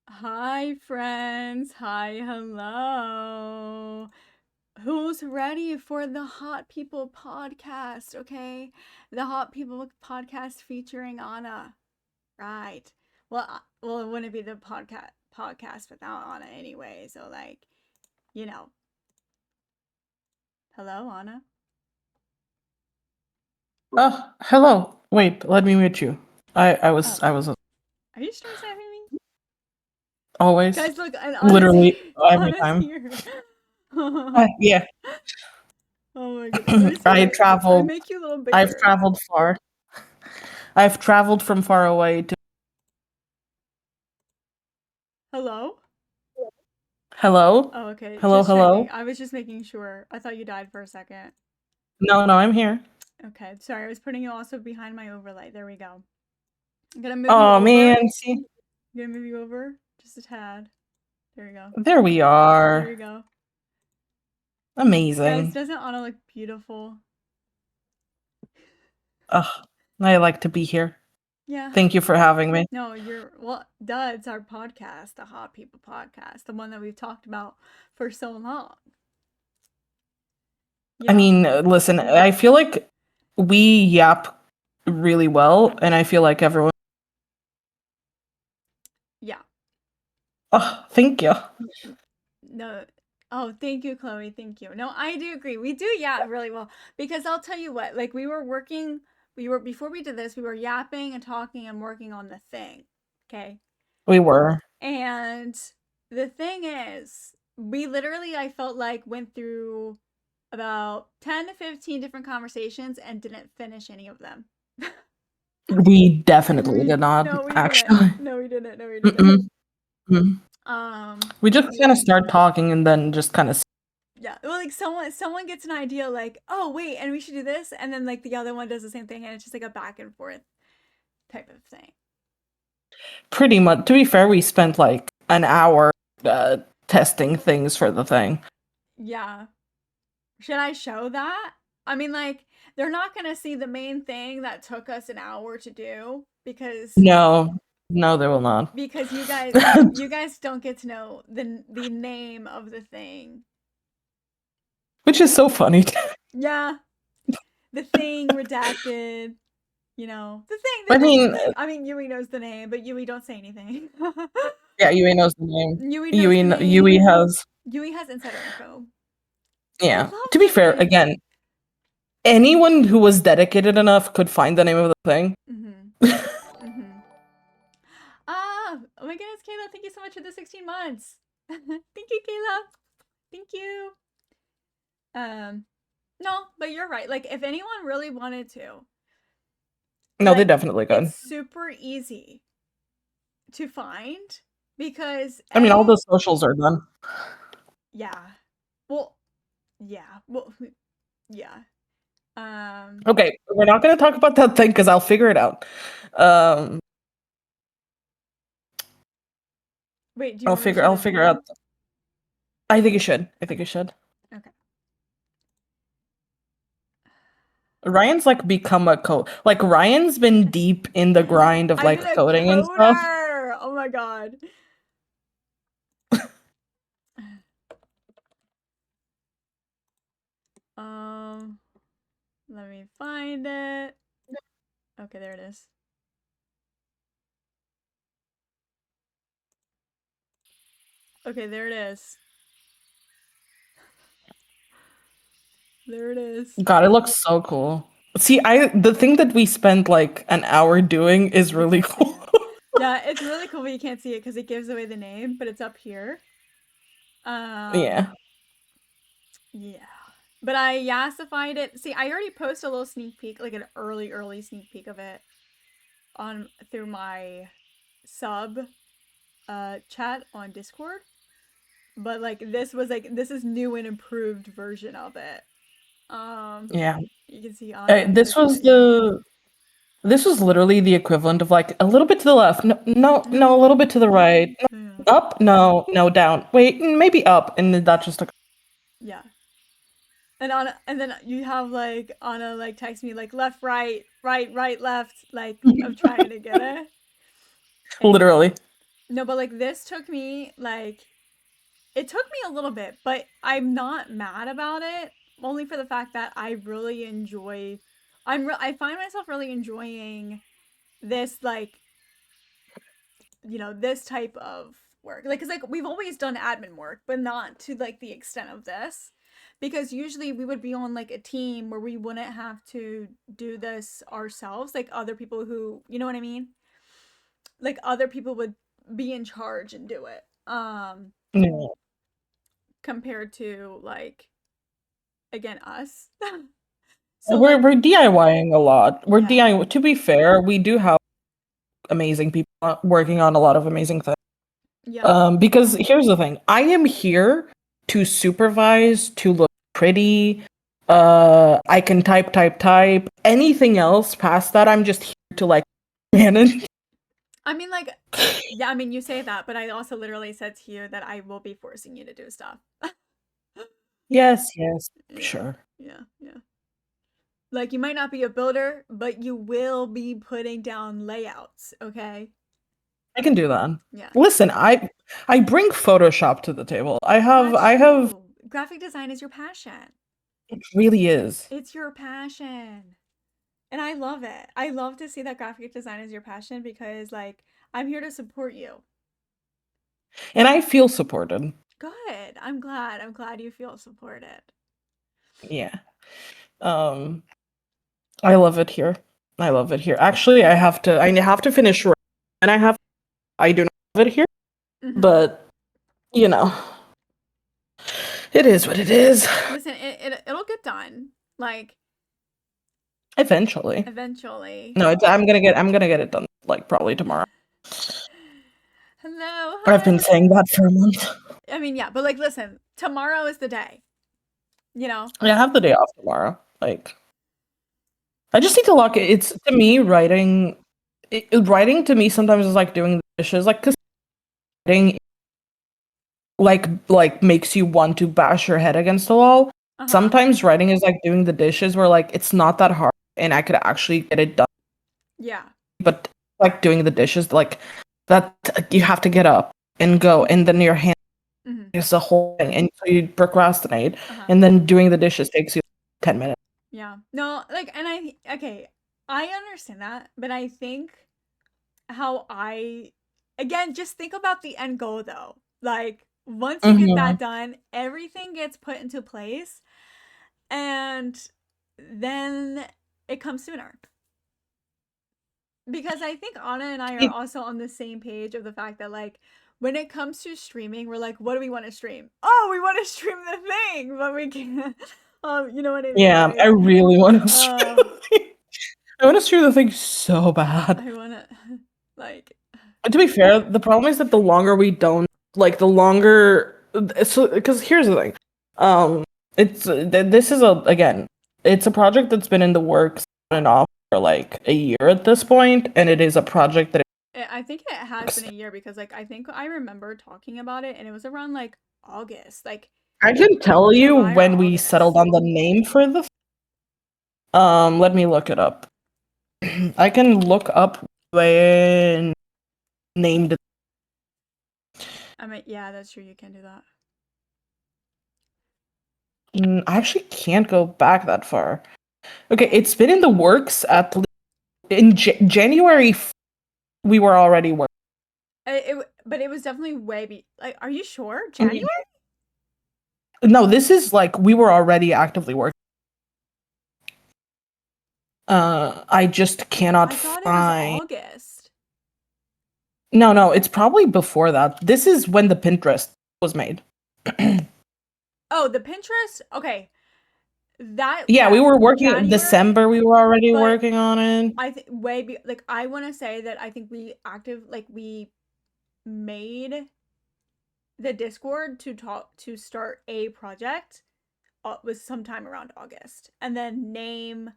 Hi, friends. Hi, hello. Who's ready for the Hot People podcast? Okay, the Hot People podcast featuring Anna. Right. Well, it wouldn't be the podcast without Anna anyway. So, like, you know. Hello, Anna. Hello. Wait, let me mute you. I Oh, was are you stressed at me? always, Guys, look, and Anna's literally every Anna's time. here. Yeah, Oh my goodness. Let me see if I I traveled. make you a little I've bigger. traveled far. I've traveled from far away to. Hello? Hello, Oh, okay. hello, Just checking. hello. I was just making sure. I thought you died for a second. No, no, I'm here. Okay. Sorry, I was putting you also behind my overlay. There we go. I'm gonna move you Oh over. man, see, I'm gonna move you over just a tad. There we go. there we There are. we go. Guys, Amazing. doesn't Anna look beautiful? Ugh, I like to be here. Yeah. Thank you for having me. No, duh, it's our podcast, the Hot People podcast, the one that we've talked about for so long. You I know? mean, listen, I feel like we yap really well, and I feel like everyone. Yeah. Oh, thank you. No. Oh, thank you, Chloe. Thank you. No, I do agree. We do yap really well because I'll tell you what, like we were before we did this, we were yapping and talking and working on the thing. Okay. We were. And the thing is, we literally, I felt like, went through about 10 to 15 different conversations and didn't finish any of them. We definitely we did not, no, we didn't. actually. No, we didn't. No, we didn't. Mm-mm. Mm. Um, We just kind of start talking and then just kind of yeah, well, like someone gets an idea like, oh wait, and we should do this, and then like the other one does the same thing, and it's just like a back and forth type of thing. pretty much. To be fair, we spent like an hour testing things for the thing. Yeah. Should I show that? I mean, like, they're not gonna see the main thing that took us an hour to do No, no, there will not. because you guys don't get to know the name of the thing. Which is so funny. Yeah, the thing redacted. You know, the I thing, the mean, thing. I mean, Yui knows the name, but Yui don't say anything. yeah, Yui knows the name. Yui knows Yui, the Yui name. has. Yui has insider info. I Yeah. love To be the fair, thing. again, anyone who was dedicated enough could find the name of the thing. Mhm. Mhm. Oh my goodness, Kayla! Thank you so much for the 16 months. Thank you, Kayla. Thank you. No, but you're right. Like, if anyone really wanted to, No, they like, definitely it's could. super easy to find because I mean, all the socials are done. yeah, well, yeah, well, yeah. Um, Okay, we're not going to talk about that thing because I'll figure it out. Um, wait, do you want me to show I'll the figure video? out. I think you should. I think you should. Okay. Ryan's like become a code. Like Ryan's been deep in the grind of I've been like a coding and stuff. coder. Oh my god. Um, let me find it. Okay, there it is. Okay, there it is. There it is. God, it looks so cool. See, the thing that we spent like an hour doing is You really can't see cool. it. Yeah, it's really cool, but you can't see it because it gives away the name, but it's up here. Yeah. Yeah. But I yassified it. See, I already posted a little sneak peek, like an early sneak peek of it on through my sub chat on Discord. But like this is new and improved version of it. Yeah. You can see Anna with This this was thing. this was literally the equivalent of like a little bit to the left. No, no, no, a little bit to the right. Yeah. No, up? No, no, down. Wait, maybe up. And then that just took Yeah. And then you have like Anna like text me like left, right, right, right, left, like I'm trying to get it. And literally. No, but like this took me like it took me a little bit, but I'm not mad about it. Only for the fact that I really enjoy. I find myself really enjoying this like this type of work. Like, cause like we've always done admin work, but not to like the extent of this. Because usually we would be on like a team where we wouldn't have to do this ourselves. Like other people who, you know what I mean? Like other people would be in charge and do it. Yeah. Compared to like again us. So We're like we're DIYing a lot. We're yeah. DIY. To be fair, we do have amazing people working on a lot of amazing things. Yeah. Because here's the thing, I am here to supervise, to look pretty. I can type. Anything else past that, I'm just here to like manage. I mean like yeah, I mean you say that, but I also literally said to you that I will be forcing you to do stuff. Yes, Yeah. sure. Yeah. Like you might not be a builder, but you will be putting down layouts, okay? I can do that. Yeah. Listen, I bring Photoshop to the table. That's I have true. Graphic design is your passion. it really is. It's your passion. And I love it. I love to see that graphic design is your passion because like I'm here to support you. And I feel supported. Good. I'm glad. I'm glad you feel supported. Yeah. Um I love it here. I love it here. Actually, I have to finish and I do not have it here, Hmm. but you know, it is what it is. Listen, it'll get done. Like Eventually. eventually. No, I'm gonna get it done like probably tomorrow. Hello. I've Hi. been saying that for a month. I mean, yeah, but like listen, tomorrow is the day. You know? I have the day off tomorrow. Like I just need to lock it. It's to me writing. Writing to me sometimes is like doing the dishes. Like, cause writing like makes you want to bash your head against the wall. Uh-huh. Sometimes writing is like doing the dishes, where like it's not that hard, and I could actually get it done. Yeah. But like doing the dishes, like that you have to get up and go, and then your hand Hmm. is the whole thing, and so you procrastinate, Uh-huh. and then doing the dishes takes you 10 minutes. Yeah. No, like and okay, I understand that, but I think how I again just think about the end goal though. Like once you get Hmm. that done, everything gets put into place and then it comes sooner. Because I think Anna and I are also on the same page of the fact that like when it comes to streaming, we're like, what do we want to stream? Oh, we want to stream the thing, but we can't. You know what I mean? Yeah, I Like, really want to stream uh, the thing. I want to stream the thing so bad. I wanna like, To be fair, the problem is that the longer we don't, like, the longer. So, because here's the thing, um, this is again, it's a project that's been in the works on and off for like a year at this point, and it is a project that I think it has been a year because like I think I remember talking about it and it was around like August, like I can tell you July or when we settled August. on the name for the. Let me look it up. I can look up when named. I mean, yeah, that's true. You can do that. I actually can't go back that far. Okay, it's been in the works at in January. We were already working. But it was definitely like, are you sure? Mhm. January? No, this is like we were already actively working. I just cannot I thought it was find. August. No, it's probably before that. This is when the Pinterest was made. Oh, the Pinterest? Okay. That, Yeah, we yes, were working in January, December. We were already but working on it. I think like I want to say that I think we made the Discord to talk to start a project was sometime around August and then name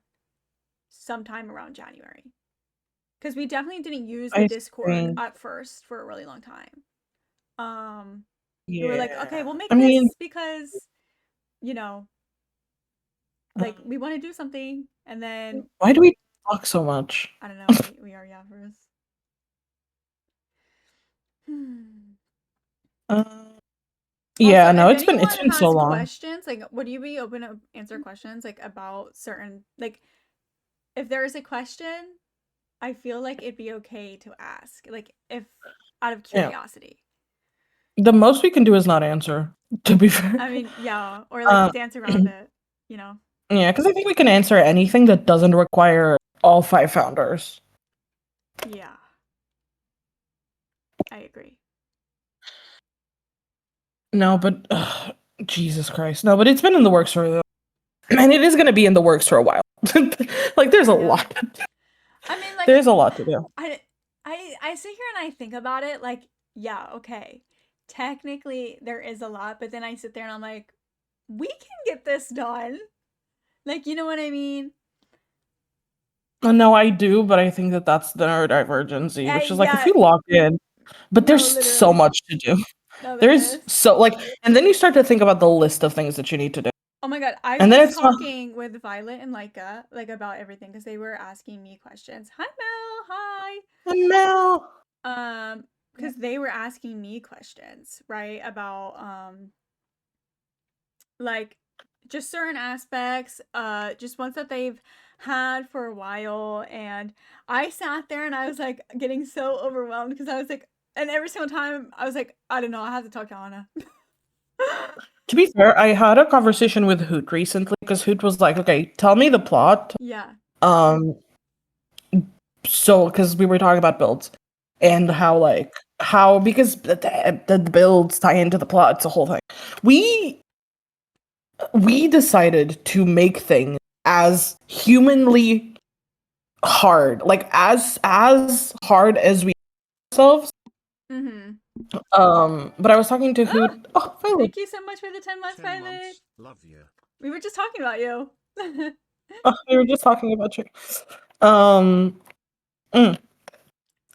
sometime around January. Cuz we definitely didn't use the I Discord think. at first for a really long time. Um we were like, "Okay, Yeah. we'll I make mean, this because, you know, uh, like we want to do something." And then why do we talk so much? I don't know, we are yappers. Uh, Also, yeah, no, if it's anyone been so has long. questions, like, would you be open to answer questions, like, about certain, like, if there is a question, I feel like it'd be okay to ask, like, if out of Yeah. curiosity. The most we can do is not answer, to be fair. I mean, yeah, or like dance around it, you know? Yeah, because I think we can answer anything that doesn't require all 5 founders. Yeah, I agree. No, but Jesus Christ, no, but it's been in the works for, and it is going to be in the works for a while. Like, there's a Yeah. lot. I mean, like, There's a lot to do. I sit here and I think about it, like, yeah, okay. Technically, there is a lot, but then I sit there and I'm like, we can get this done. Like, you know what I mean? No, I do, but I think that that's the neurodivergency, which is like if Yeah, you lock in, but no, there's so literally. much to do. No, there There's is. so like, and then you start to think about the list of things that you need to do, Oh my God, I and then was it's not. talking with Violet and Leica, like, about everything because they were asking me questions. Hi, Mel. Hi. And now, Because they were asking me questions, right? About like just certain aspects, just ones that they've had for a while. And I sat there and I was like getting so overwhelmed because I was like, and every single time I was like, I don't know, I have to talk to Anna. to be fair, I had a conversation with Hoot recently because Hoot was like, "Okay, tell me the plot." Yeah. Um, so because we were talking about builds and how because the builds tie into the plot, it's a whole thing. We we decided to make things as humanly hard, like as hard as we ourselves. Mm-hmm. But I was talking to Hoot. Ah, Oh, Violet. thank you so much for the 10 months, 10 Violet. months. Love you. We were just talking about you. Oh, we were just talking about you. Um, mm.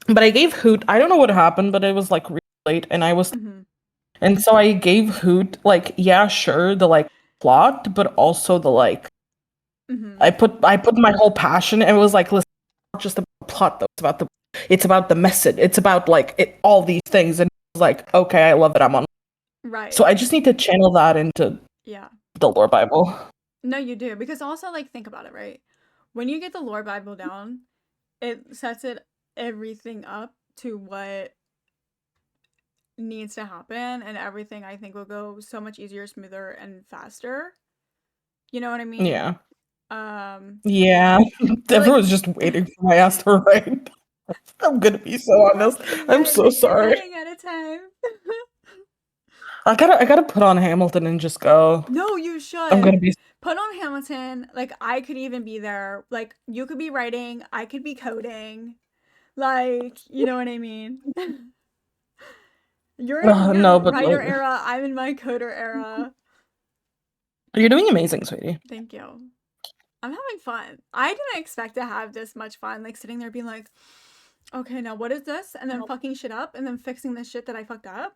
But I gave Hoot. I don't know what happened, but it was like really late, and Mm-hmm. and so I gave Hoot like, yeah, sure, the like plot, but also the like. Mm-hmm. I put my whole passion, and it was like, listen, it's not just about the plot though. It's about the message. It's about like all these things, and it was like, okay, I love it. I'm on. So Right. I just need to channel that into Yeah. the lore Bible. No, you do. Because also, like, think about it, right? When you get the lore Bible down, it sets it everything up to what needs to happen, and everything I think will go so much easier, smoother, and faster. You know what I mean? Yeah. Um, Yeah. but like, Everyone's just waiting for my ass to write. I'm gonna be so honest. you I'm gotta so take your sorry. writing at a time. I gotta put on Hamilton and just go. No, you I'm gonna should. be Put on Hamilton. Like, I could even be there. Like, you could be writing, I could be coding. Like, you know what I mean? You're in your no, but writer like era, I'm in my coder era. you're doing amazing, sweetie. Thank you. I'm having fun. I didn't expect to have this much fun, like sitting there being like, okay, now what is this? And then fucking shit up and then fixing the shit that I fucked up.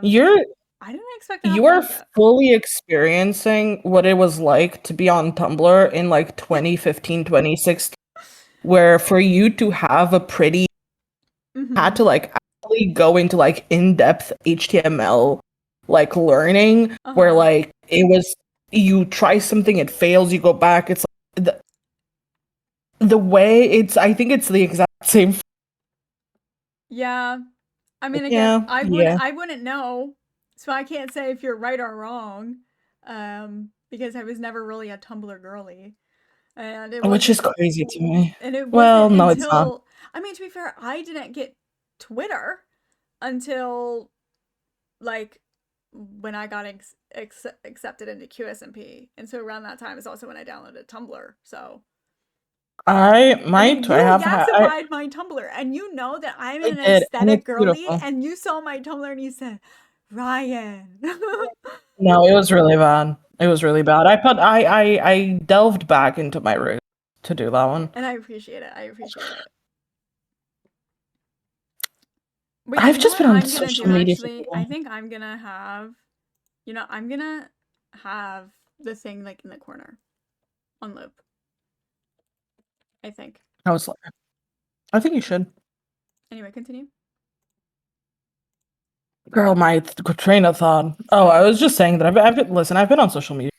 You're I didn't expect to have you fun are with it. fully experiencing what it was like to be on Tumblr in like 2015, 2016, where for you to have a pretty had Mm-hmm. to like actually go into like in-depth HTML like learning where Uh-huh. like it was you try something, it fails, you go back. It's like the way it's I think it's the exact same. Yeah. I mean, again, Yeah, yeah. I wouldn't know. So I can't say if you're right or wrong. Because I was never really a Tumblr girly. And it Which is wasn't crazy to me. and it Well, wasn't no, it's not. until I mean, to be fair, I didn't get Twitter until like when I got accepted into QSMP, and so around that time is also when I downloaded Tumblr. So I mean, I you have had yaxified my Tumblr, and you know that I'm I an did, and aesthetic it's girly, beautiful. and you saw my Tumblr and you said, Ryan. No, it was really bad. It was really bad. I delved back into my roots to do that one. And I appreciate it. I appreciate it. But you I've know just what been on I'm gonna social do media for actually? so I long. think I'm gonna have, I'm gonna have the thing like in the corner on loop. I think. I was like, I think you should. Anyway, continue. Girl, my train of thought. Oh, I was just saying that I've been, listen, I've been on social media.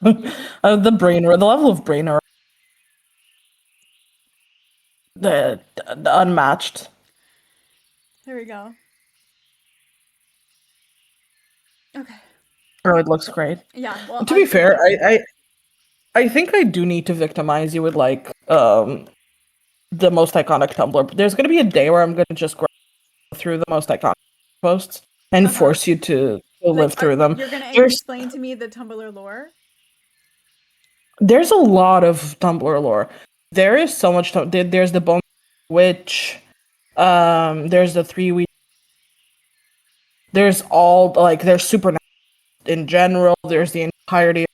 The level of brain error, the unmatched. There we go. Okay. Girl, it looks great. Yeah. Well, To be fair, I think I do need to victimize you with like the most iconic Tumblr. There's gonna be a day where I'm gonna just go through the most iconic posts and force you to live through them. You're gonna There's explain to me the Tumblr lore. there's a lot of Tumblr lore. There is so much. There's the Bone Witch. There's the 3 week. There's all like there's Supernatural in general. There's the entirety of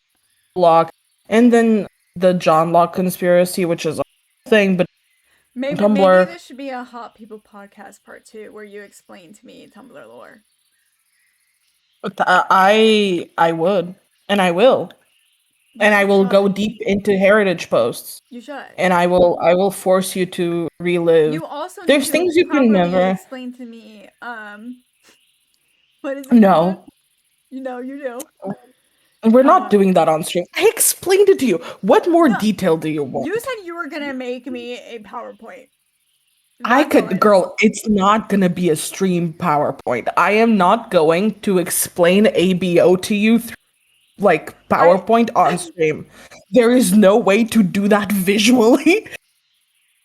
Locke, and then the John Locke conspiracy, which is a thing, but Maybe Tumblr. this should be a Hot People podcast part 2 where you explain to me Tumblr lore. I would, and I will, and I will go deep into heritage posts. You should. And I will force you to relive. You also There's need things to you can never explain to me. What is it? No. You know you do. We're not doing that on stream. I explained it to you. What more detail do you want? You said you were gonna make me a PowerPoint. I could, girl, it's not gonna be a stream PowerPoint. I am not going to explain ABO to you through like PowerPoint on stream. There is no way to do that visually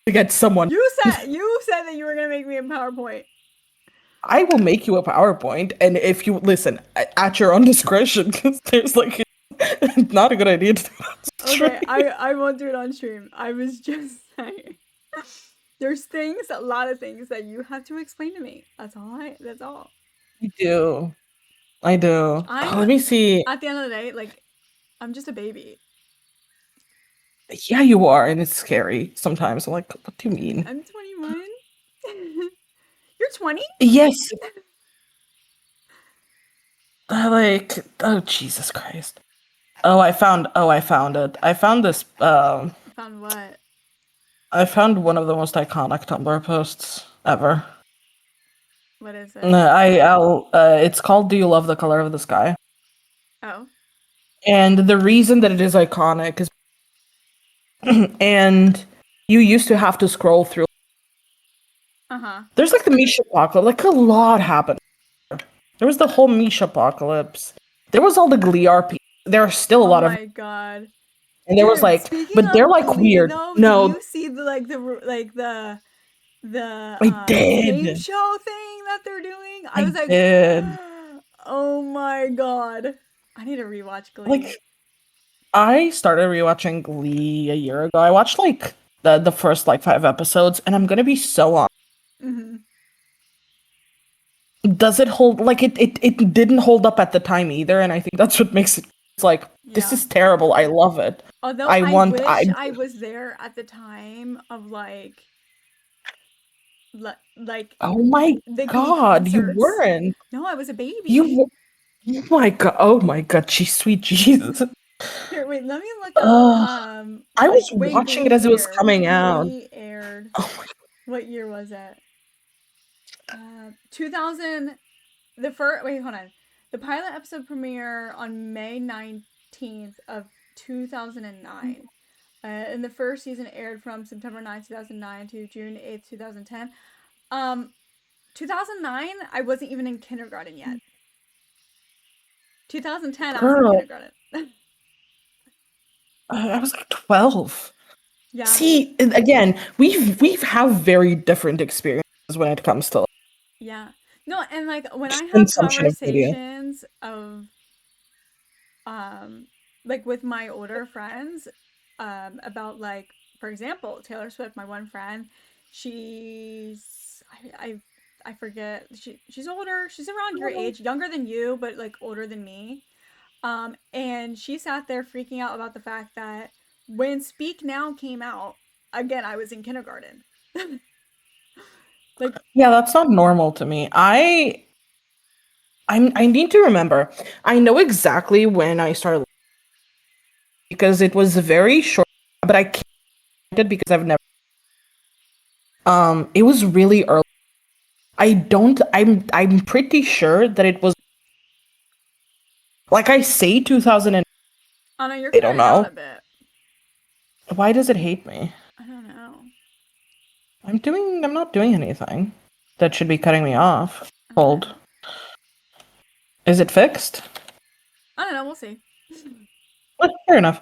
to get someone. You said that you were gonna make me a PowerPoint. I will make you a PowerPoint, and if you listen at your own discretion, because there's like not a good idea to do it on stream. Okay, I won't do it on stream. I was just saying. There's a lot of things that you have to explain to me. That's all. I do. Let me see. At the end of the day, like, I'm just a baby. Yeah, you are, and it's scary sometimes. I'm like, what do you mean? I'm 21. You're 20? Yes. Oh Jesus Christ. I found it. I found this. Found what? I found one of the most iconic Tumblr posts ever. What is it? It's called "Do You Love the Color of the Sky?" Oh. And the reason that it is iconic is, and you used to have to scroll through. There's like the Misha apocalypse. Like a lot happened. There was the whole Misha apocalypse. There was all the Glee RP. There are still a lot of. Oh my god. And there was like, but they're like Glee, weird. Though, no, you see the I did. game show thing that they're doing. I was like, did. Oh my god, I need to rewatch Glee. Like, I started rewatching Glee a year ago. I watched like the first like 5 episodes, and I'm gonna be so honest. Does it hold like it didn't hold up at the time either, and I think that's what makes it. It's like this is terrible. I love it. Although I wish I was there at the time of like oh my god, you weren't. No, I was a baby. Oh my god, sweet Jesus. Here, wait, let me look up. I was watching it as it was coming out. Aired. Oh my. What year was it? 2000. Wait, hold on. The pilot episode premiere on May 19th of 2009. And the first season aired from September 9th, 2009 to June 8th, 2010. 2009, I wasn't even in kindergarten yet. 2010, I was in kindergarten. I was like 12. Yeah. See, again, we have very different experiences when it comes to. Yeah. No, and like when I have conversations of like with my older friends about like, for example, Taylor Swift, my one friend, she's I forget, she's older, she's around your age, younger than you, but like older than me. And she sat there freaking out about the fact that when Speak Now came out, again, I was in kindergarten. Like, yeah, that's not normal to me. I need to remember. I know exactly when I started because it was very short, but I can't because I've never. It was really early. I'm pretty sure that it was, like, I say 2000 and Oh no, you're I don't cutting out know. a bit. Why does it hate me? I don't know. I'm not doing anything that should be cutting me off. Okay. Hold. Is it fixed? I don't know. We'll see. Fair enough.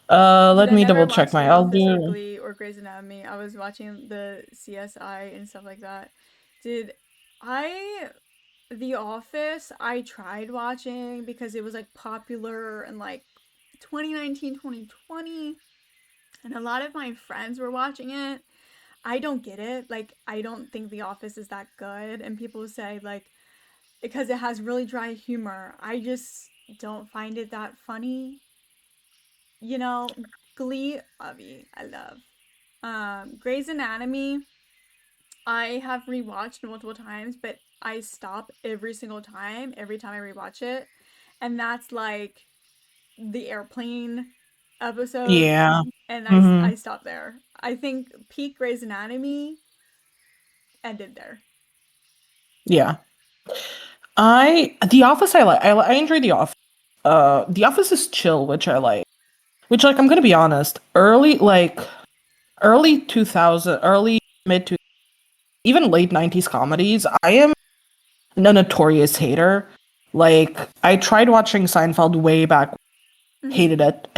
But Let I me never double check watched The my. I'll Office or do. Glee or Grey's Anatomy. I was watching the CSI and stuff like that. Did I The Office I tried watching because it was like popular in like 2019, 2020, and a lot of my friends were watching it. I don't get it. Like I don't think The Office is that good, and people say like because it has really dry humor. I just don't find it that funny. You know, Glee, Avi, I love. Grey's Anatomy, I have rewatched multiple times, but I stop every single time, every time I rewatch it. And that's like the airplane episode, Yeah. and Hmm. I stop there. I think peak Grey's Anatomy ended there. Yeah. The Office I like. I enjoy The Office. The Office is chill, which I like. Which, like, I'm gonna be honest. Early 2000, early mid to even late 90s comedies. I am a notorious hater. Like, I tried watching Seinfeld way back. Mm-hmm.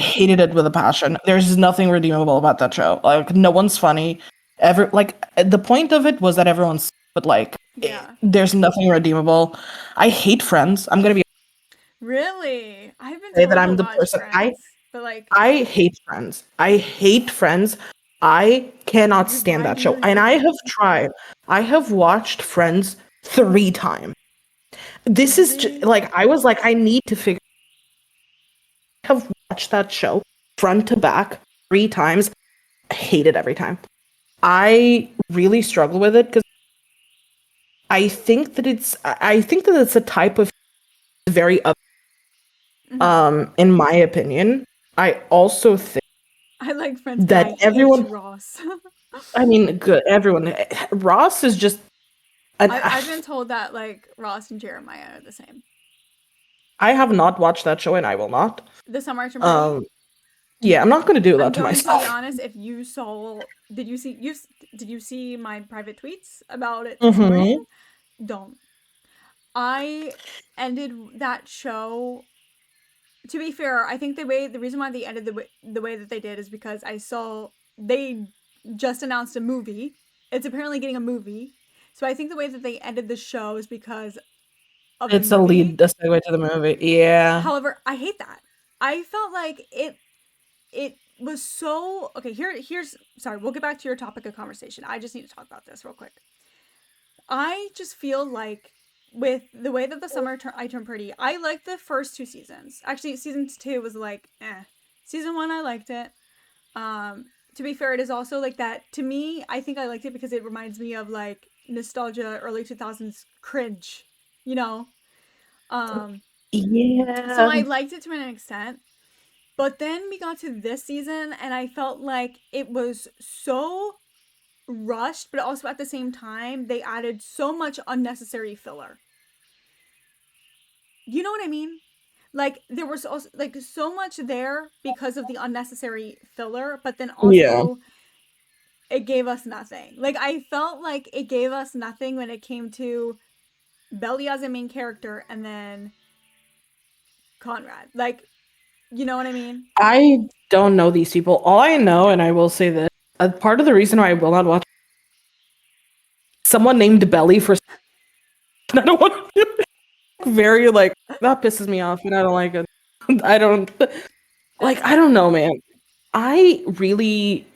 Hated it with a passion. There's nothing redeemable about that show. Like, no one's funny. The point of it was that everyone's, but like, Yeah. there's nothing redeemable. I hate Friends. I'm gonna be Really? I've been say that told to I'm the watch person. I Friends, but like, I hate Friends. I hate Friends. I cannot stand why that do you show. hate And it? I have tried. I have watched Friends 3 times. This is just, Really? like, I was like, I need to figure. I have watched that show front to back 3 times. I hate it every time. I really struggle with it because I think that it's a type of very Mm-hmm. in my opinion. I also think I like Friends, but that I hate everyone, Ross. I mean, good, everyone, Ross is just an. I've been told that like Ross and Jeremiah are the same. I have not watched that show and I will not. The Summer Action Party. Um, yeah, I'm not going to do I'm that to going to be myself. honest. If you saw, did you see my private tweets about it this morning? Hmm. Don't. I ended that show. To be fair, I think the reason why they ended the way that they did is because I saw they just announced a movie. It's apparently getting a movie. So I think the way that they ended the show is because of the It's a movie. segue to the movie. Yeah. However, I hate that. I felt like it was so okay. Here's sorry. We'll get back to your topic of conversation. I just need to talk about this real quick. I just feel like with the way that I Turned Pretty, I liked the first 2 seasons. Actually, season 2 was like eh. Season 1 I liked it. To be fair, it is also like that to me. I think I liked it because it reminds me of like nostalgia, early 2000s cringe. You know. Um, so Yeah. I liked it to an extent. But then we got to this season, and I felt like it was so rushed, but also at the same time, they added so much unnecessary filler. You know what I mean? Like there was also like so much there because of the unnecessary filler, but then Yeah. also it gave us nothing. Like I felt like it gave us nothing when it came to Belly as a main character and then Conrad. Like, you know what I mean? I don't know these people. All I know, and I will say this, part of the reason why I will not watch someone named Belly for I don't want to, very like that pisses me off and I don't like it. I don't like I don't know, man. I really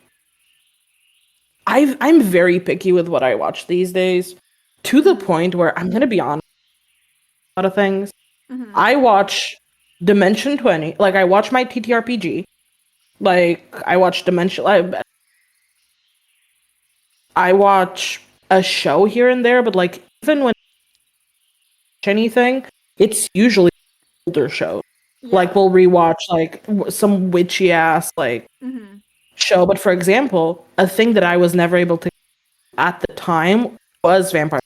I'm very picky with what I watch these days to the Mm-hmm. point where I'm gonna be honest with a lot of things. Mm-hmm. I watch Dimension 20, like I watch my TTRPG, like I watch I watch a show here and there, but like even when I watch anything, it's usually older show. Like Yeah. we'll rewatch like some witchy ass like Mm-hmm. show. But for example, a thing that I was never able to at the time was Vampire.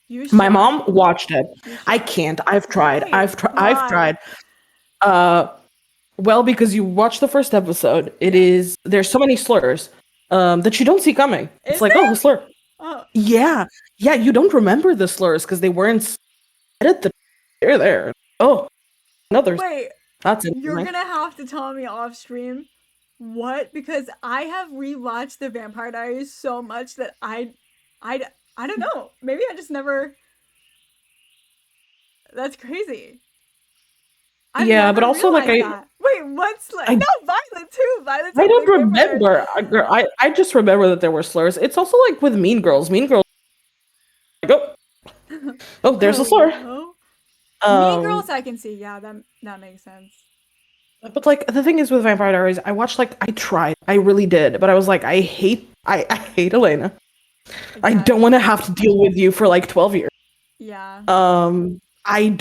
You My should. mom watched it. You I should. can't. I've tried. Why? I've Why? tried. Well, because you watch the first episode, Yeah. there's so many slurs that you don't see coming. It's Is like, oh, a there? slur. Oh, Yeah. Yeah, you don't remember the slurs because they weren't said at the they're there. Oh, another. wait. That's You're interesting. gonna have to tell me off stream what, because I have rewatched The Vampire Diaries so much that I, I don't know. Maybe I just never. That's crazy. I've Yeah, but never also like realized that. Wait, what's like? I No, Violet too. Violet's I a don't big vampire. remember. I just remember that there were slurs. It's also like with Mean Girls. Mean Girls like, oh, there's a slur. Hello. Mean Um Girls, I can see. Yeah, that makes sense. but like the thing is with Vampire Diaries, I watched like I tried. I really did, but I was like I hate Elena. I Yeah, don't want to have to deal with you for like 12 years. yeah. Like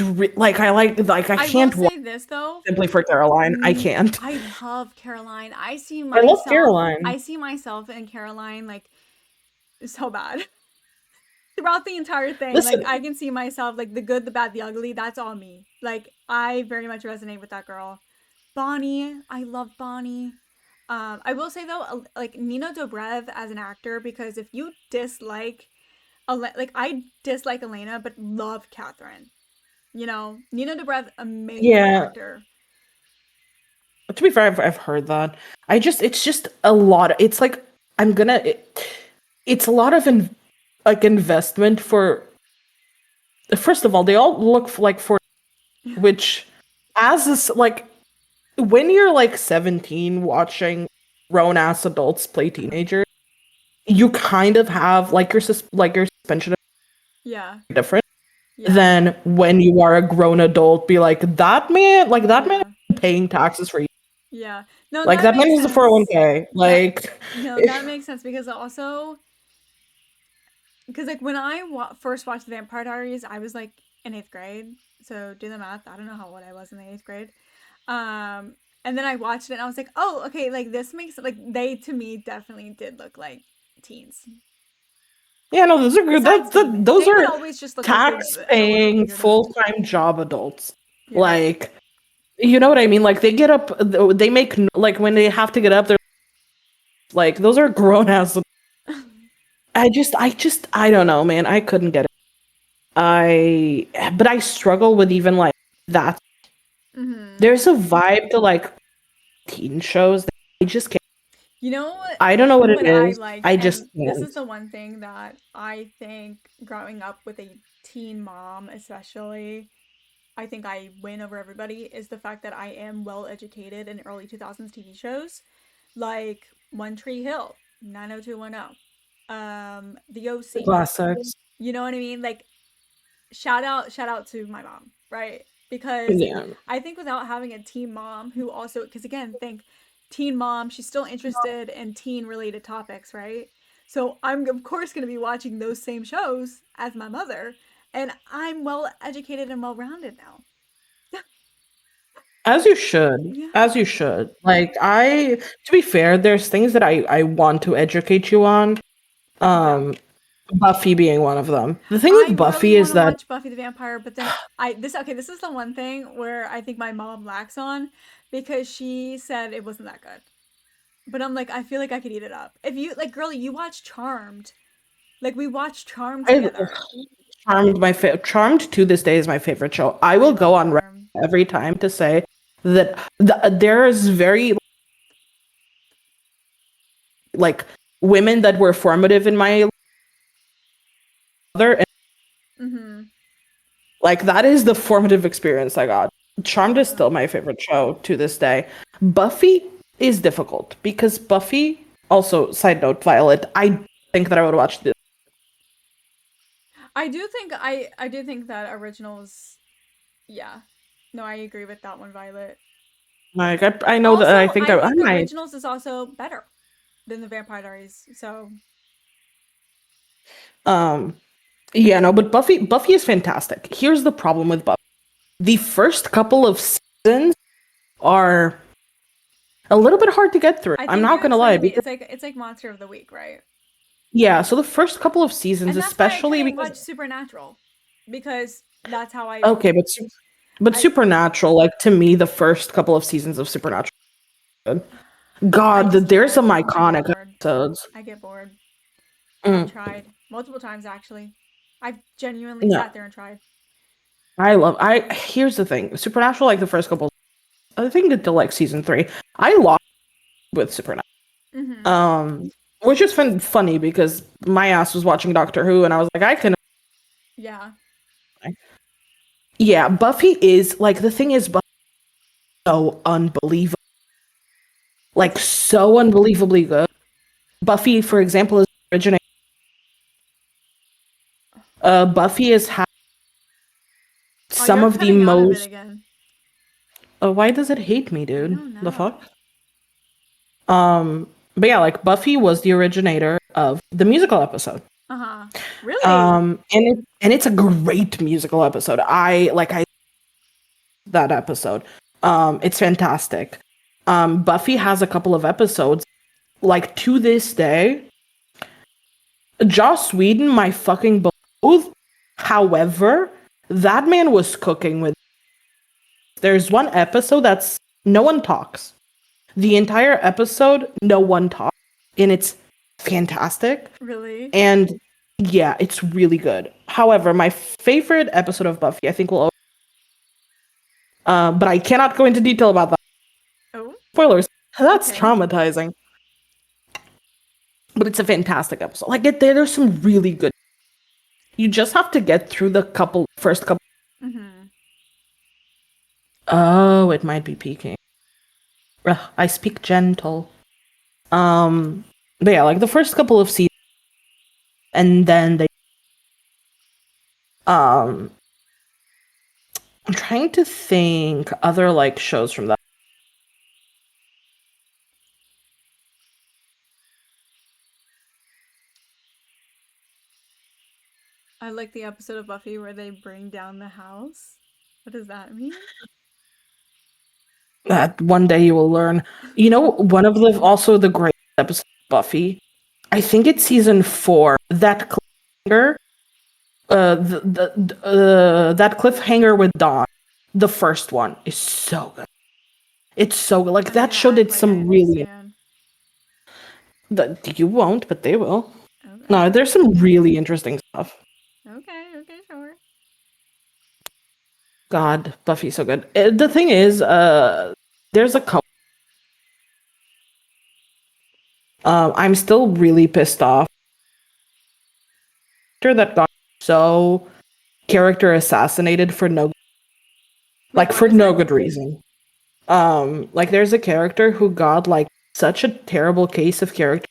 I I will can't watch say this though. simply for Caroline. I can't. I love Caroline. I love I Caroline. see myself in Caroline like so bad. Throughout the entire thing. Like Listen, I can see myself like the good, the bad, the ugly. That's all me. Like I very much resonate with that girl. Bonnie, I love Bonnie. I will say though, like Nina Dobrev as an actor, because if you dislike, like I dislike Elena, but love Catherine. You know, Nina Dobrev, amazing yeah. actor. To be fair, I've heard that. It's just a lot. It's like it's a lot of like investment for. First of all, they all look like for which as this like when you're like 17 watching grown ass adults play teenagers, you kind of have like your suspension Yeah, is different yeah, than when you are a grown adult. Be like that man yeah, is paying taxes for you. yeah. No, Like that that man makes has a sense. 401k. That Like no, that makes sense because also because like when I first watched The Vampire Diaries, I was like in eighth grade. So do the math. I don't know how old I was in the eighth grade. And then I watched it and I was like, oh, okay, like this makes like they to me definitely did look like teens. yeah, no, those are good. Besides Damon, Those Damon are always just looked like a little bit tax-paying, bigger than me. full-time job adults. Yeah. Like, you know what I mean? Like, they get up, they make, like, when they have to get up, they're like, those are grown-ass. I don't know, man. I couldn't get it. But I struggle with even, like, that. Mm-hmm. There's a vibe to, like, teen shows that I just can't. You know what? I don't know what it What I is. liked, I just and this can't. is the one thing that I think growing up with a teen mom, especially, I think I win over everybody, is the fact that I am well educated in early 2000s TV shows like One Tree Hill, 90210, The The OC. classics. You know what I mean? Like shout out to my mom, right? Because Yeah. I think without having a teen mom who also, because again, think teen mom, she's still interested in teen related topics, right? So I'm of course going to be watching those same shows as my mother, and I'm well educated and well rounded now. As you should. As Yeah. you should. Like to be fair, there's things that I want to educate you on. Yeah. Um Buffy being one of them. The thing I with really Buffy want is to that watch Buffy the Vampire, but then this is the one thing where I think my mom lacks on, because she said it wasn't that good. But I'm like, I feel like I could eat it up. If you like, girlie, you watch Charmed. Like we watched Charmed I together. Charmed to this day is my favorite show. I I will love go on record Charmed. every time to say that there is very like women that were formative in my mother and Mm-hmm. like that is the formative experience I got. Charmed is Yeah. still my favorite show to this day. Buffy is difficult because Buffy also side note Violet, I think that I would watch this. I do think that originals, yeah. No, I agree with that one, Violet. Like I know that I Also, think I I think might. originals is also better than the Vampire Diaries. So Um yeah, no, but Buffy is fantastic. Here's the problem with Buffy. The first couple of seasons are a little bit hard to get through. I I'm think not you gonna explained lie to me because it's like Monster of the Week, right? Yeah, so the first couple of seasons, And that's why I especially couldn't because watch Supernatural, because that's how I okay, but I Supernatural, like to me, the first couple of seasons of Supernatural, are good. I God, just there's some can't. I get iconic bored. episodes. I get bored. I've Mm, tried multiple times actually. I've genuinely no, sat there and tried. I here's the thing, Supernatural, like the first couple, I think until like season 3, I lost with Supernatural. Mm-hmm. Um, which is funny because my ass was watching Doctor Who, and I was like, I can. Yeah. Yeah, Buffy is like the thing is Buffy is so unbelievable, like so unbelievably good. Buffy, for example, is originating. Buffy has had Oh, some you're of the cutting out a bit most. again. Why does it hate me, I dude? don't The fuck? know. But yeah, like Buffy was the originator of the musical episode. Uh-huh. Really? And it's a great musical episode. I that episode. It's fantastic. Buffy has a couple of episodes. Like to this day, Joss Whedon, my fucking both. However, that man was cooking with. There's one episode that's no one talks. The entire episode, no one talks, and it's fantastic. Really? And yeah, it's really good. However, my favorite episode of Buffy, I think, will. But I cannot go into detail about that. Oh, Spoilers. That's okay. traumatizing. But it's a fantastic episode. Like there's some really good. You just have to get through the first couple. Mm-hmm. Oh, it might be peaking. Ugh, I speak gentle. Um, but yeah, like the first couple of seasons, and then they. Um, I'm trying to think other like shows from that. I like the episode of Buffy where they bring down the house. What does that mean? That one day you will learn. You know, one of the also the great episodes of Buffy. I think it's season 4. That cliffhanger, that cliffhanger with Dawn, the first one is so good. It's so good. Like I'm that gonna show act did like I some really. understand. That you won't, but they will. No, Okay. there's some really interesting stuff. Okay, okay, sure. God, Buffy's so good. The thing is, there's a couple. I'm still really pissed off. That got so character assassinated for no, Wait, like what for was no it? good reason. Like there's a character who got like such a terrible case of character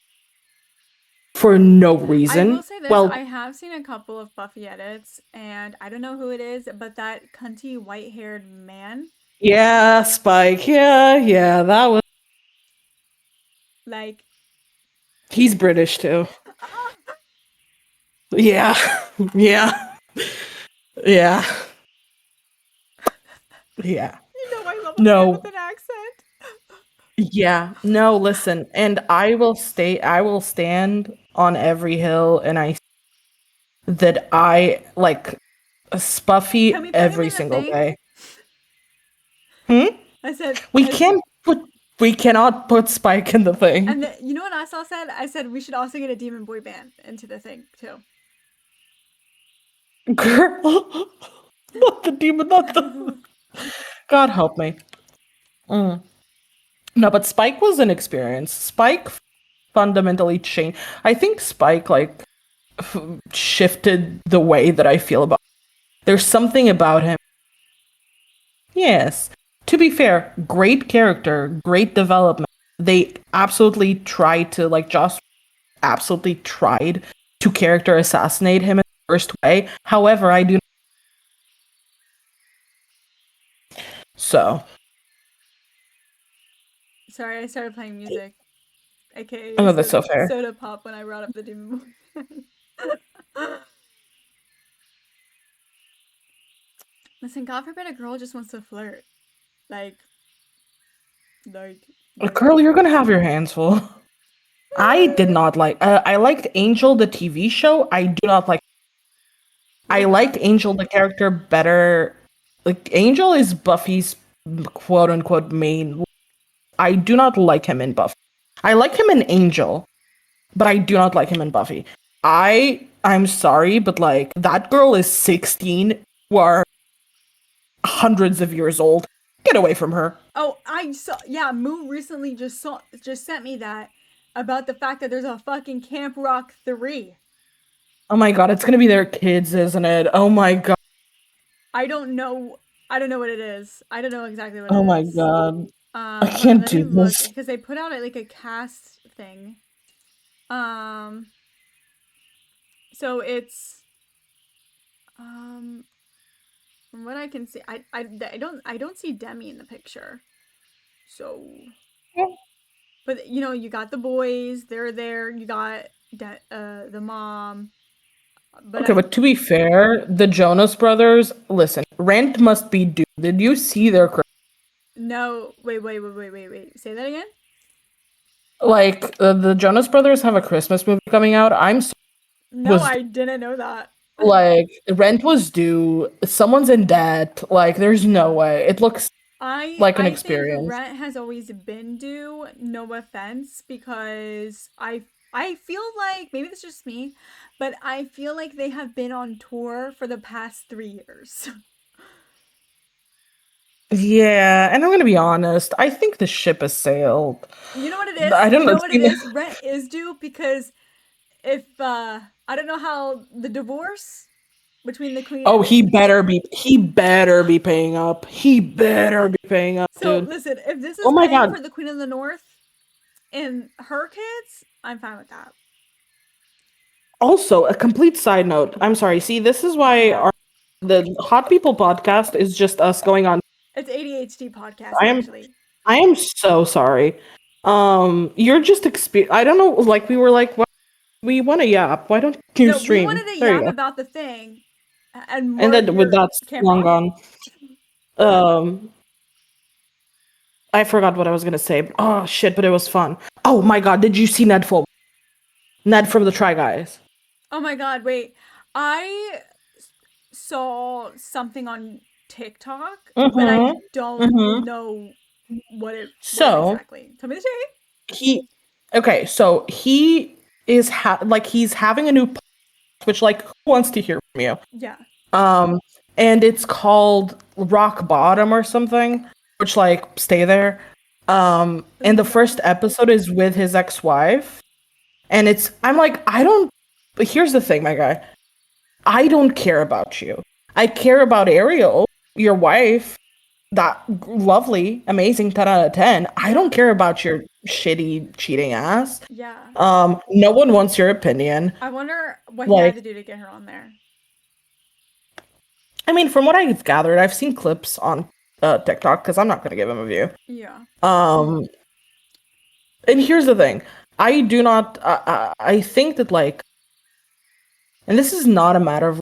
for no I will reason. say this, Well, I have seen a couple of Buffy edits, and I don't know who it is, but that cunty white-haired man, yeah, Spike. Yeah, that was. like, He's British too. Yeah, yeah, yeah, yeah. you know I love a man with No, an accent. yeah, no. Listen, and I will stay. I will stand on every hill, and I that I like Can Spuffy we put him every in the single thing? day. Hmm? I said, We can't put. We cannot put Spike in the thing. and you know what I also said? I said we should also get a demon boy band into the thing too. Girl, not the demon, not the. God help me. Mm. No, but Spike was an experience. Spike fundamentally changed. I think Spike like shifted the way that I feel about. There's something about him. Yes. To be fair, great character, great development. They absolutely tried to like Joss absolutely tried to character assassinate him in the worst way. However, I do so. Sorry, I started playing music, aka Oh, that's so fair. soda pop when I brought up the demon boy band. Listen, God forbid a girl just wants to flirt. Like, like, like. Girl, you're gonna have your hands full. I did not like. I liked Angel the TV show. I do not like. I Like, liked Angel the character better. Like Angel is Buffy's quote unquote main. I do not like him in Buffy. I like him in Angel, but I do not like him in Buffy. I'm sorry, but like that girl is 16, who are hundreds of years old. Get away from her. oh, I saw. Yeah, Moo recently just sent me that about the fact that there's a fucking Camp Rock 3. Oh my god, it's gonna be their kids, isn't it? Oh my god. I don't know. I don't know what it is. I don't know exactly what Oh it my is. god. I Hold on, can't let me do look this. because they put out like a cast thing. So it's from what I can see, I don't see Demi in the picture. So, but you know, you got the boys, they're there. You got the mom, but Okay, but to be fair, the Jonas Brothers, listen, rent must be due. Did you see their no, wait. Say that again. like the Jonas Brothers have a Christmas movie coming out? No, Was I didn't know that. like rent was due. Someone's in debt. Like there's no way. It looks like an I think experience. rent has always been due. No offense, because I feel like maybe it's just me, but I feel like they have been on tour for the past 3 years. Yeah, and I'm gonna be honest. I think the ship has sailed. You know what it is? I don't You know. know what it is? Rent is due because if I don't know how the divorce between the queen. Oh, he better be paying up. He better be paying up, So dude. listen, if this Oh is my paying god. for the Queen of the North and her kids, I'm fine with that. Also, a complete side note. I'm sorry. See, this is why the Hot People podcast is just us going on. It's ADHD podcast I am actually. I am so sorry. You're just I don't know, like we were like, what we want to yap. Why don't you No, we stream? wanted to There you yap go. about the thing and And more of then with your that's Camp long Rock. gone. Um I forgot what I was gonna say. Oh shit, but it was fun. Oh my god, did you see Ned Full? Ned from the Try Guys. Oh my god, wait. I saw something on TikTok, but I Mm-hmm. don't Mm-hmm. know what it was So exactly. Tell me the shade. he okay, so he is he's having a new which like who wants to hear from you? Yeah. Um, and it's called Rock Bottom or something, which like stay there. And the first episode is with his ex-wife, and I'm like, I don't. But here's the thing, my guy, I don't care about you. I care about Ariel, your wife. That lovely, amazing 10 out of 10. I don't care about your shitty cheating ass. Yeah. No one wants your opinion. I wonder what he had to do to get her on there. I mean, from what I've gathered, I've seen clips on TikTok because I'm not going to give him a view. Yeah. And here's the thing: I do not. I think that like, and this is not a matter of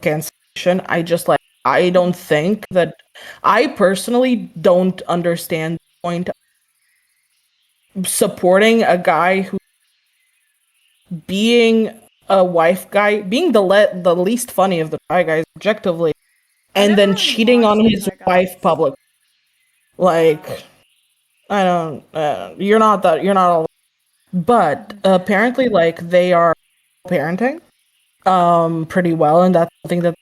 cancellation. I just like I don't think that I personally don't understand the point of supporting a guy who being a wife guy, being the least funny of the Try Guys objectively, and then really cheating on watched the his Try Guys. wife public. Like, I don't. You're not all. But apparently, like they are parenting, pretty well, and that's something that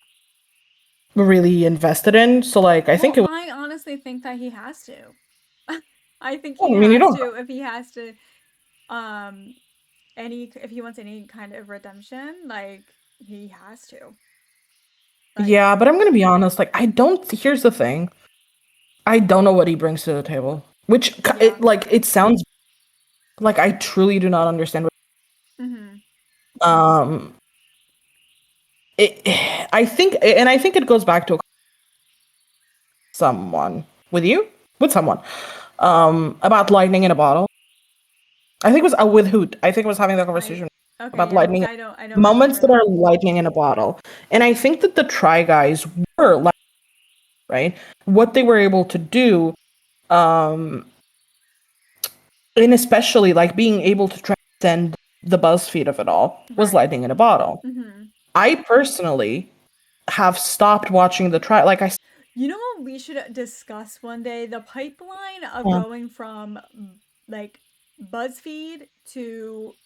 we're really invested in. So, like, I think I honestly think that he has to. I think he you has don't. to if he has to. If he wants any kind of redemption, like he has to. Like, Yeah, but I'm gonna be honest. Like, I don't. Here's the thing. I don't know what he brings to the table. Which it sounds like I truly do not understand. I think it goes back to someone with someone about lightning in a bottle. I think it was with Hoot. I think I was having that conversation about lightning. I don't Moments that are lightning in a bottle, and I think that the Try Guys were like, right, what they were able to do, and especially like being able to and the BuzzFeed of it all was Right. lightning in a bottle. Mm-hmm. I personally have stopped watching the trial. Like I You know what we should discuss one day? The pipeline of said, going from like BuzzFeed to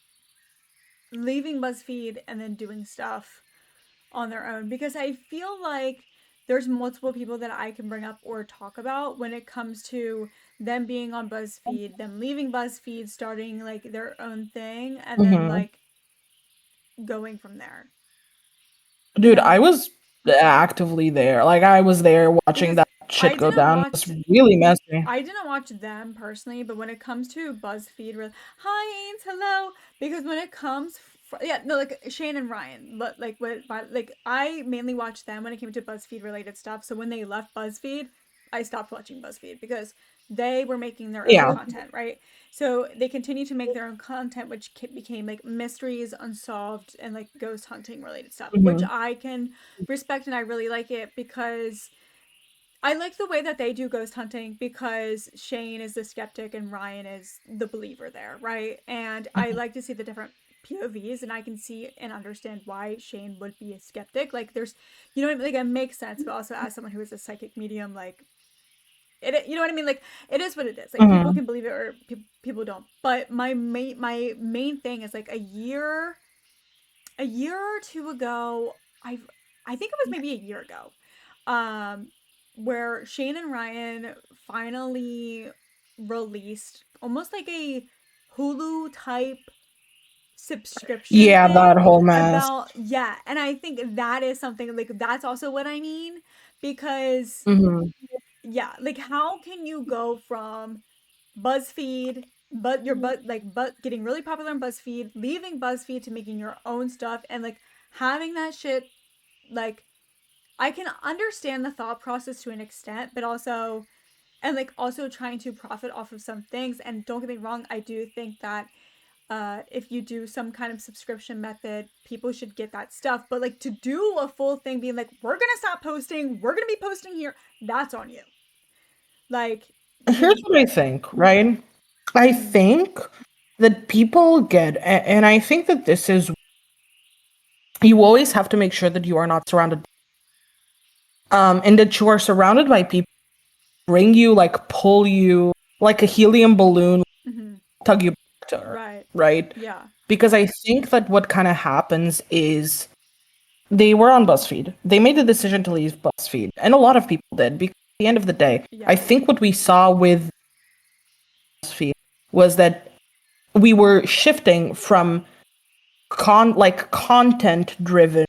leaving BuzzFeed and then doing stuff on their own, because I feel like there's multiple people that I can bring up or talk about when it comes to them being on BuzzFeed, them leaving BuzzFeed, starting like their own thing, and then mhm. like going from there. You Dude, I know? was actively there. Like I was there watching Because that I shit go didn't down. It watch was really messy. I didn't watch them personally, but when it comes to BuzzFeed, hi Ains, hello. Because when it comes, yeah, no, like Shane and Ryan, but like like I mainly watched them when it came to BuzzFeed related stuff. So when they left BuzzFeed, I stopped watching BuzzFeed because they were making their own Yeah. content, right? So they continued to make their own content, which became like mysteries, unsolved, and like ghost hunting related stuff, which Hmm. I can respect and I really like it because I like the way that they do ghost hunting because Shane is the skeptic and Ryan is the believer there, right? And I like to see the different POVs, and I can see and understand why Shane would be a skeptic. Like there's, you know what I mean? Like it makes sense, but also as someone who is a psychic medium, like it, you know what I mean? Like it is what it is. Like people Hmm. can believe it or people don't. But my main thing is like a year or two ago, I think it was maybe a year ago, um, where Shane and Ryan finally released almost like a Hulu type subscription Yeah, that thing whole mess. about, yeah, and I think that is something like that's also what I mean because Hmm. yeah, like how can you go from BuzzFeed, but your but getting really popular on BuzzFeed, leaving BuzzFeed to making your own stuff and like having that shit like I can understand the thought process to an extent, but also and like also trying to profit off of some things. And don't get me wrong, I do think that if you do some kind of subscription method, people should get that stuff. But like to do a full thing, being like, we're gonna stop posting, we're gonna be posting here, that's on you. Like Here's you, what I think, right? I mm, think that people get, and I think that this is, you always have to make sure that you are not surrounded, and that you are surrounded by people who bring you, like, pull you, like a helium balloon, mm-hmm, tug you back to Earth, right, right? yeah, Because I think that what kind of happens is they were on BuzzFeed. They made the decision to leave BuzzFeed, and a lot of people did. Because at the end of the day, I yeah, think what we saw with BuzzFeed was that we were shifting from content driven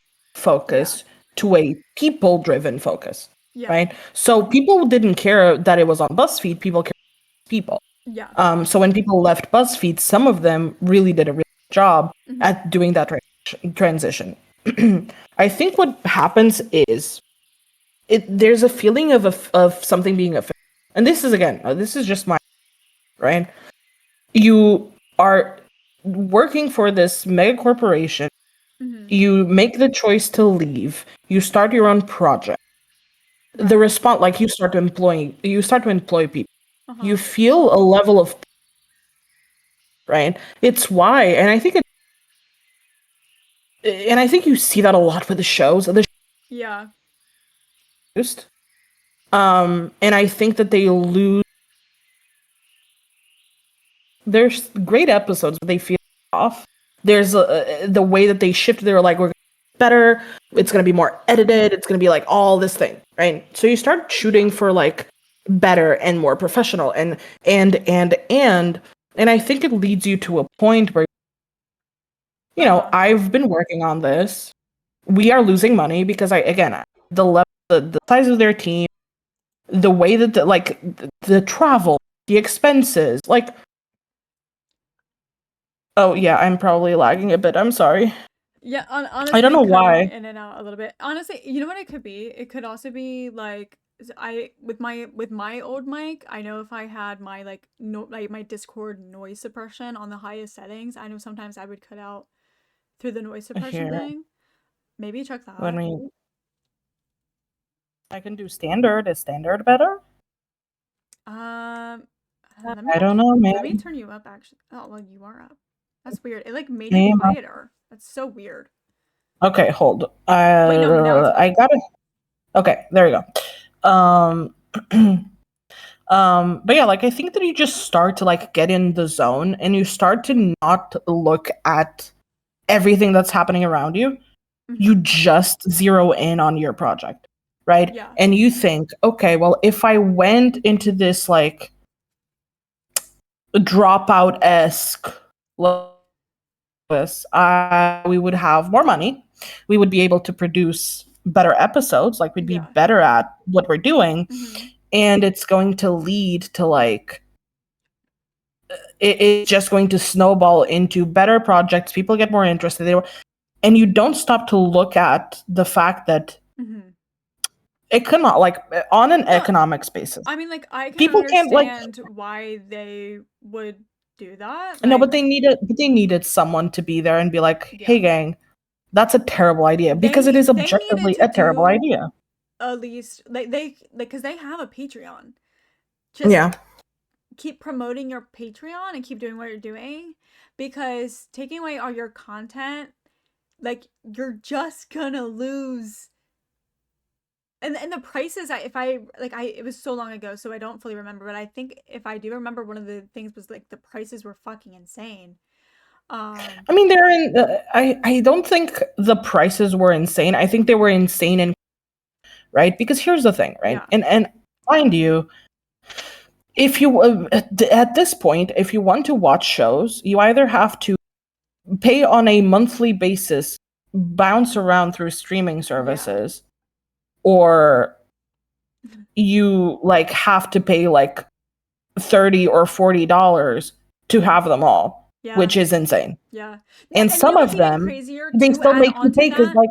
yeah, focus to a people driven focus, yeah, right? So people didn't care that it was on BuzzFeed. People cared about people. yeah, So when people left BuzzFeed, some of them really did a really good job mm-hmm, at doing that transition. I think what happens is there's a feeling of something being a, and this is again, this is just my, right. You are working for this mega corporation. mm-hmm, You make the choice to leave. You start your own project. The right, response, like you start to employ people. You uh-huh, feel a level of, right. It's why, and I think you see that a lot with the shows. The yeah, shows, and I think that they lose. There's great episodes, but they feel off. There's the way that they shift. They're like, we're better. It's gonna mm-hmm, be more edited. It's gonna be like all this thing, right? So you start shooting yeah, for like better and more professional, and I think it leads you to a point where uh-huh, I've been working on this. We are losing money because the level, the size of their team, the way that the travel, the expenses, like. Oh yeah, I'm probably lagging a bit. I'm sorry. yeah. I don't Honestly, know cutting why. in and out a little bit. Honestly, you know what it could be? It could also be like I with my old mic. I know if I had my like no like my Discord noise suppression on the highest settings, I know sometimes I would cut out through the noise suppression Here, thing. Maybe check let that. me. I can do standard. Is standard better? Um, let me I don't actually know, let me man. turn you up. Actually, oh well, you are up. That's weird. It like made you Game of- quieter. That's so weird. Okay, hold. Wait, no, now it's I fine. got it. Okay, there we go. But yeah, like I think that you just start to like get in the zone and you start to not look at everything that's happening around you. You Mhm. just zero in on your project, right? Yeah. And you think, okay, well, if I went into this like dropout-esque we would have more money. We would be able to produce better episodes, like we'd be Yeah. better at what we're doing, Mhm. and it's going to lead to like it's just going to snowball into better projects. People get more interested, and you don't stop to look at the fact that Mhm. it cannot like on an No, economics basis. I mean, like, I can People can't like understand why they would do that. no, Like, but they needed someone to be there and be like, hey yeah, gang, that's a terrible idea because it is they needed objectively to a terrible do idea. at least they like because they have a Patreon. Just Yeah. keep promoting your Patreon and keep doing what you're doing, because taking away all your content, like, you're just gonna lose. And the prices, if I like, it was so long ago, so I don't fully remember, but I think if I do remember, one of the things was like the prices were fucking insane. I mean, they're in. I don't think the prices were insane. I think they were insane, and right because here's the thing, right? Yeah. And mind you, if you at this point, if you want to watch shows, you either have to pay on a monthly basis, bounce around through streaming services, or you like have to pay like $30 or $40 to have them all, Yeah. which is insane. Yeah. And And you some know what's of even them, crazier they to still add make you on to pay because that like,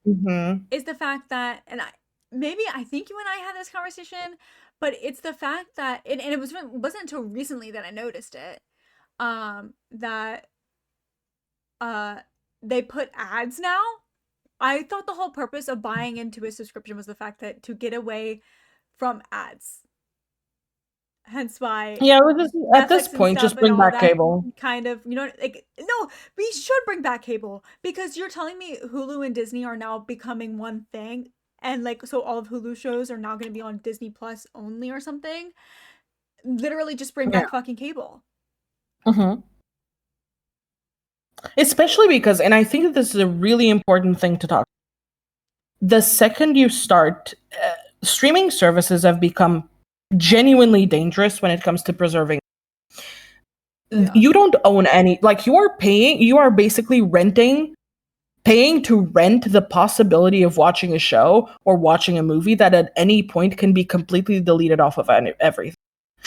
mhm. is the fact that, and I think you and I had this conversation, but it's the fact that, and it wasn't until recently that I noticed it, that uh they put ads now. I thought the whole purpose of buying into a subscription was the fact that to get away from ads. Hence why Yeah, it was just, at this Netflix and point, stuff just and bring all back that cable. kind of, like, no, we should bring back cable, because you're telling me Hulu and Disney are now becoming one thing, and like, so all of Hulu shows are now going to be on Disney Plus only or something. Literally just bring Yeah. back fucking cable. Hmm. Especially because, and I think that this is a really important thing to talk. The second you start, streaming services have become genuinely dangerous when it comes to preserving. Yeah. You don't own any, like you are basically paying to rent the possibility of watching a show or watching a movie that at any point can be completely deleted off of everything.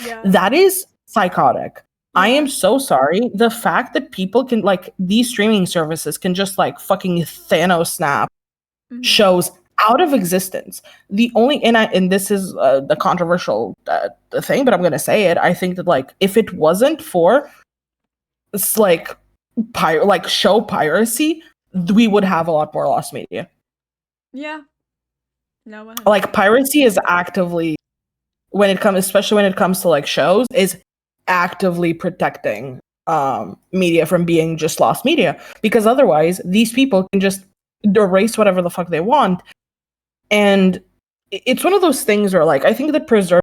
Yeah. That is psychotic. I Yeah. am so sorry. The fact that people can like these streaming services can just like fucking Thanos snap Mhm. shows out of existence. The only and this is the controversial thing, but I'm gonna say it. I think that like if it wasn't for it's like like show piracy, we would have a lot more lost media. Yeah. No, Like 100%. piracy is actively when it comes, especially when it comes to like shows, is actively protecting media from being just lost media, because otherwise these people can just erase whatever the fuck they want. And it's one of those things where like I think that preserve,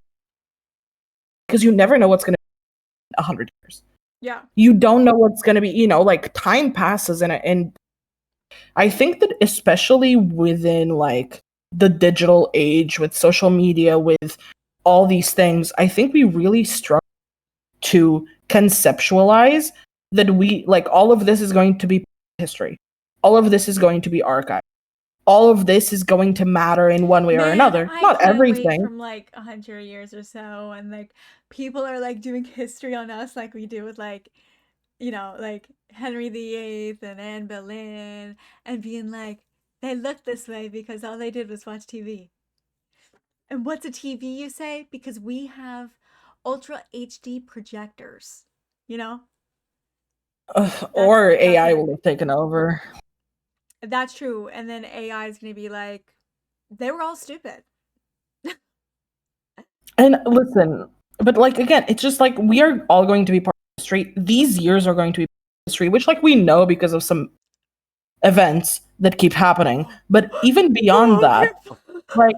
because you never know what's going to be 100 years. Yeah. You don't know what's going to be, like time passes, and I think that especially within like the digital age with social media, with all these things, I think we really struggle to conceptualize that we like all of this is going to be history. All of this is going to be archived. All of this is going to matter in one way or Man, another. I Not couldn't wait everything. from like 100 years or so, and like people are like doing history on us like we do with like, like Henry VIII and Anne Boleyn, and being like, they look this way because all they did was watch TV. And what's a TV, you say? Because we have Ultra HD projectors, you know? Or That's AI it. will have taken over. That's true. And then AI is going to be like, they were all stupid. And listen, but like again, it's just like we are all going to be part of history. These years are going to be history, which like we know because of some events that keep happening. But even beyond that, like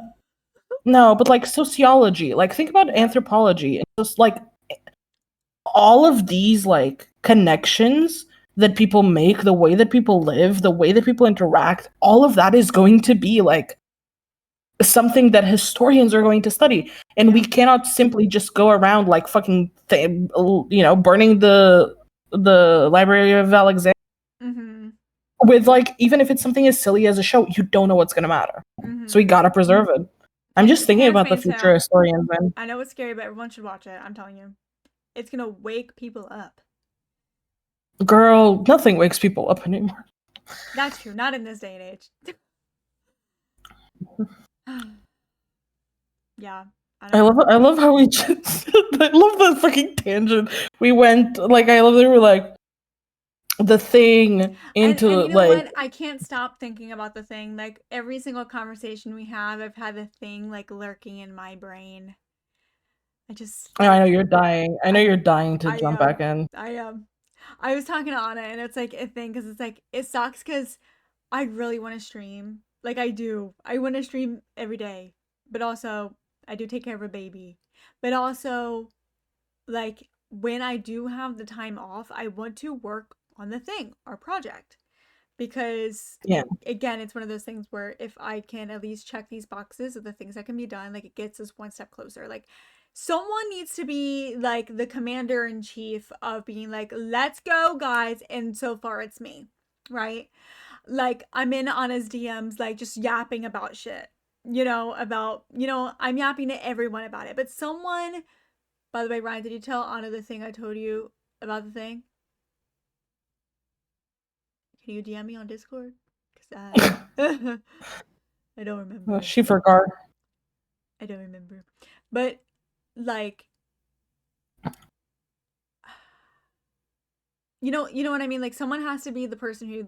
no, but like sociology, like think about anthropology, and just like all of these like connections that people make, the way that people live, the way that people interact, all of that is going to be like something that historians are going to study. And we cannot simply just go around like fucking burning the Library of Alexandria with like, even if it's something as silly as a show, you don't know what's going to matter. So we gotta preserve it. I'm just thinking about the future historians, man. I know it's scary, but everyone should watch it. I'm telling you, it's gonna wake people up. Girl, nothing wakes people up anymore. That's true. Not in this day and age. Yeah. I love how we just I love the fucking tangent. We went like I love that we were like the thing into and you know like what? I can't stop thinking about the thing. Like every single conversation we have, I've had the thing like lurking in my brain. I know you're dying. I know you're dying to jump back in. I am. I was talking to Anna, and it's like a thing because it's like it sucks because I really want to stream. Like I do. I want to stream every day, but also I do take care of a baby. But also, like when I do have the time off, I want to work on the thing, our project. Because again, it's one of those things where if I can at least check these boxes of the things that can be done, like it gets us one step closer. Like someone needs to be like the commander in chief of being like, let's go, guys. And so far it's me, right? Like I'm in Anna's DMs, like just yapping about shit, I'm yapping to everyone about it. But someone, by the way, Ryan, did you tell Anna the thing I told you about the thing? Can you DM me on Discord? Because I don't remember. She forgot. I don't remember. But, like, you know what I mean? Like, someone has to be the person who,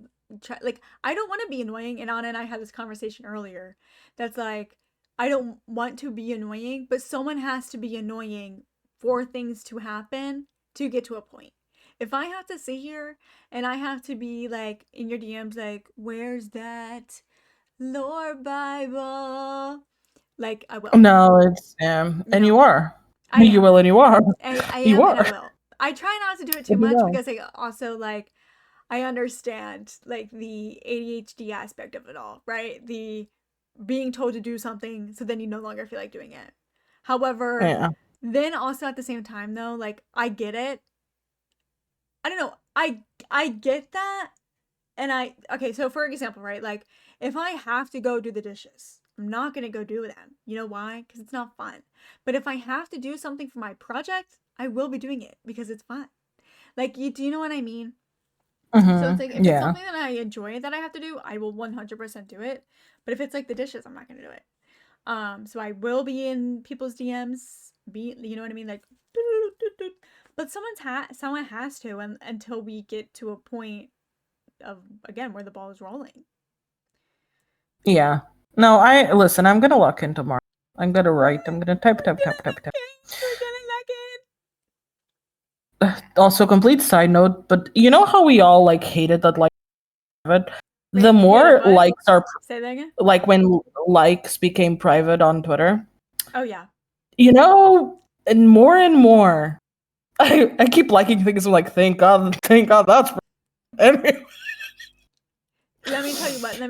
like, I don't want to be annoying. And Anna and I had this conversation earlier. That's like, I don't want to be annoying, but someone has to be annoying for things to happen to get to a point. If I have to sit here and I have to be like in your DMs, like, where's that lore Bible? Like, I will. No, it's and you are. You will and you are. I am and I will. I try not to do it too much because I also like I understand like the ADHD aspect of it all, right? The being told to do something so then you no longer feel like doing it. However, then also at the same time though, like I get it. I don't know. I get that. And okay, so for example, right? Like if I have to go do the dishes, I'm not going to go do them. You know why? Cuz it's not fun. But if I have to do something for my project, I will be doing it because it's fun. Like do you know what I mean? So it's like if it's something that I enjoy that I have to do, I will 100% do it. But if it's like the dishes, I'm not going to do it. So I will be in people's DMs, you know what I mean? Like but someone has to until we get to a point of again where the ball is rolling. Yeah. No, listen, I'm gonna lock in tomorrow. I'm gonna write. I'm gonna type. Also, complete side note, but you know how we all like hated that like the more likes are say that again? Like when likes became private on Twitter. Oh yeah. You know, and more I keep liking things. I'm like, thank God that's anyway. Let me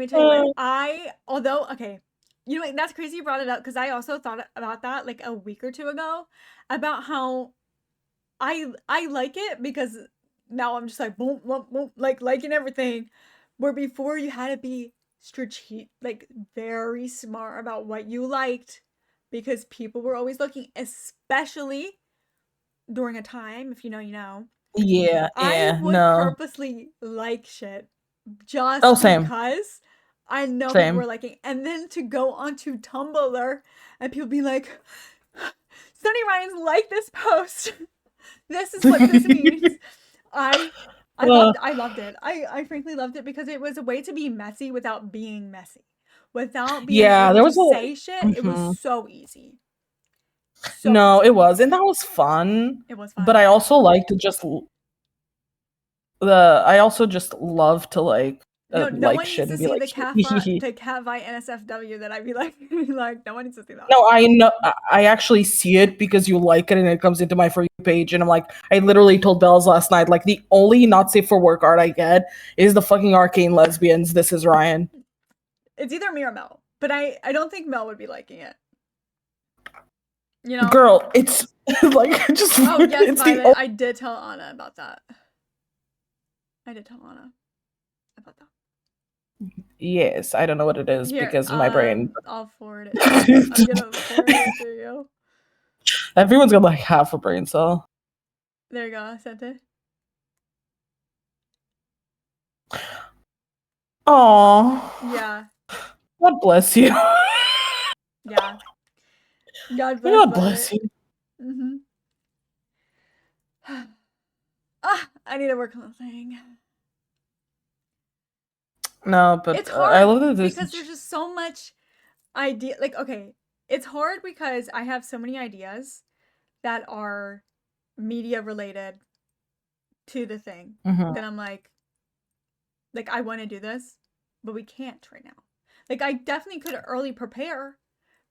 tell you what. Okay, you know, that's crazy you brought it up because I also thought about that like a week or two ago about how I like it because now I'm just like boom, boom, boom, like liking everything. Where before you had to be strategic, like very smart about what you liked because people were always looking, especially during a time, if you know, you know. Yeah, I would purposely like shit just because I know people were liking. And then to go onto Tumblr and people be like, Sunny Ryan's like this post. This is what this means. I loved it. I frankly loved it because it was a way to be messy without being messy. Without being able to say shit, it was so easy. It was, and that was fun. It was fun. But I also like to just I also just love to like No like one needs shit to and be see like the hee hee hee. cat fight NSFW that I'd be like, like no one needs to see that. No, I know. I actually see it because you like it, and it comes into my For You page, and I'm like, I literally told Bells last night, like the only not safe for work art I get is the fucking arcane lesbians. This is Ryan. It's either me or Mel, but I don't think Mel would be liking it. You know, Girl, it's like just oh yes, it's Violet. the I did tell Anna about that. I did tell Anna about that. yes. I don't know what it is Here, because my brain. I'll forward it to you. I'm gonna forward it to you. Everyone's got like half a brain cell. There you go. I sent it. Aw. Yeah. God bless you. Yeah. God bless. God bless you. Mm-hmm. I need to work on the thing. No, but It's hard I love that this because there's just so much idea. Like, okay, it's hard because I have so many ideas that are media related to the thing that I'm like I want to do this, but we can't right now. Like, I definitely could early prepare,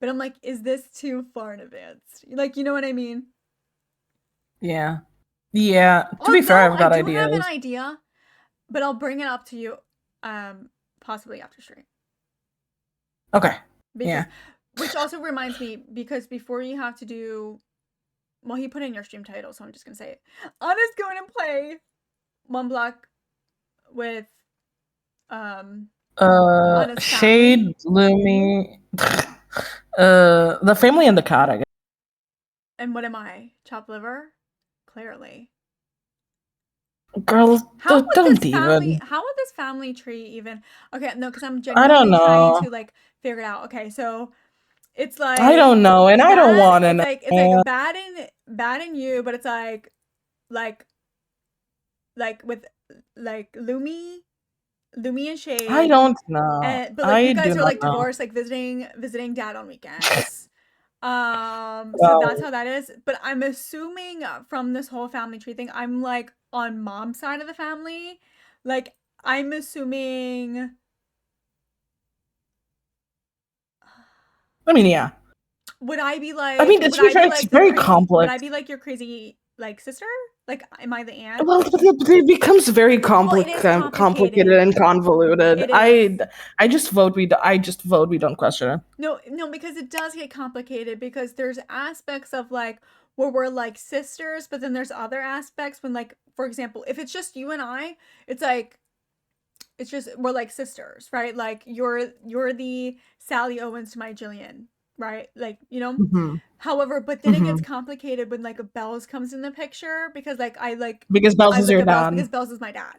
but I'm like, is this too far in advance? Like, you know what I mean? Yeah. Yeah. To be fair, I've got I do ideas. have an idea, but I'll bring it up to you possibly after stream. Okay. Because, yeah. Which also reminds me, because before you have to do, well, he put in your stream title, so I'm just gonna say it. Anna's going to play One Block with Shade, Lumi, the family and the cat, I guess. And what am I? Chopped liver? Clearly. Girl, don't even. even. How would this family tree even? Okay, no, because I'm I don't genuinely trying know. to like figure it out. Okay, so it's like I don't know, and I don't want to know. It's like bad in you, but it's like with like Lumi and Shade. I don't know. But like you guys are like divorced, like visiting dad on weekends. So that's how that is. But I'm assuming from this whole family tree thing, I'm like on mom's side of the family. Like I'm assuming. I mean, yeah. Would I be like? I mean, it's very complex. Would I be like your crazy like sister? Like, am I the aunt? Well, it becomes very complicated and convoluted. I just vote we don't question it. No, because it does get complicated because there's aspects of like where we're like sisters, but then there's other aspects when like, for example, if it's just you and I, it's like it's just we're like sisters, right? Like you're the Sally Owens to my Jillian, right? Like, you know. Mm-hmm. However, but then it gets complicated when like Bells comes in the picture because like because Bells is your dad. Because Bells is my dad.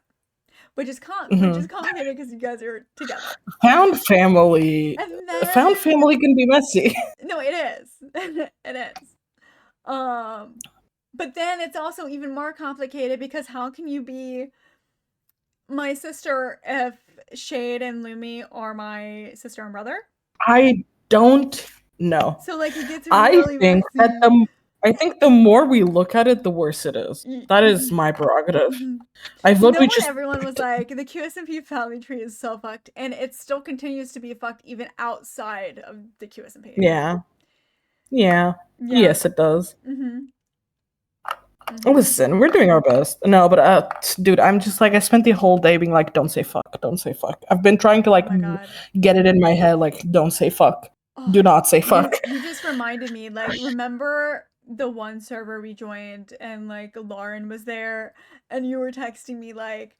Which is complicated because you guys are together. Found family can be messy. No, it is. It is. But then it's also even more complicated because how can you be my sister if Shade and Lumi are my sister and brother? I don't know. So like it gets really messy. I think the more we look at it, the worse it is. That is my prerogative. I vote we just. Everyone was like, the QSMP family tree is so fucked, and it still continues to be fucked even outside of the QSMP. Yeah. Yes, it does. Listen, we're doing our best. No, but dude, I'm just like I spent the whole day being like, don't say fuck, don't say fuck. I've been trying to like get it in my head, like, don't say fuck. Do not say fuck. You just reminded me, like, remember the one server we joined and like Lauren was there and you were texting me like,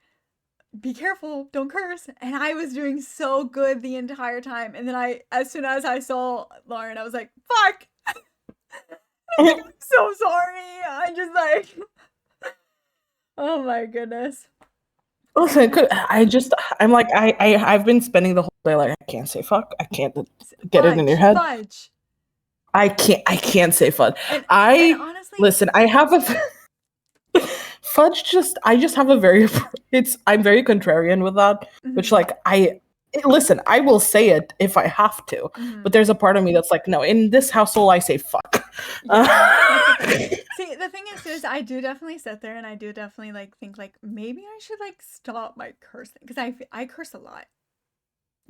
be careful, don't curse. And I was doing so good the entire time. And then as soon as I saw Lauren, I was like, fuck. I'm so sorry. I just like, oh my goodness. Listen, I'm like, I've been spending the whole day like, I can't say fuck. I can't get it in your head. Fudge. I can't say fudge. And honestly, listen, I have a fudge. I just have a very. I'm very contrarian with that. Which like listen, I will say it if I have to. But there's a part of me that's like, no, in this household, I say fuck. Yeah, that's the thing. See, the thing is I do definitely sit there and I do definitely like think like maybe I should like stop my cursing because I curse a lot.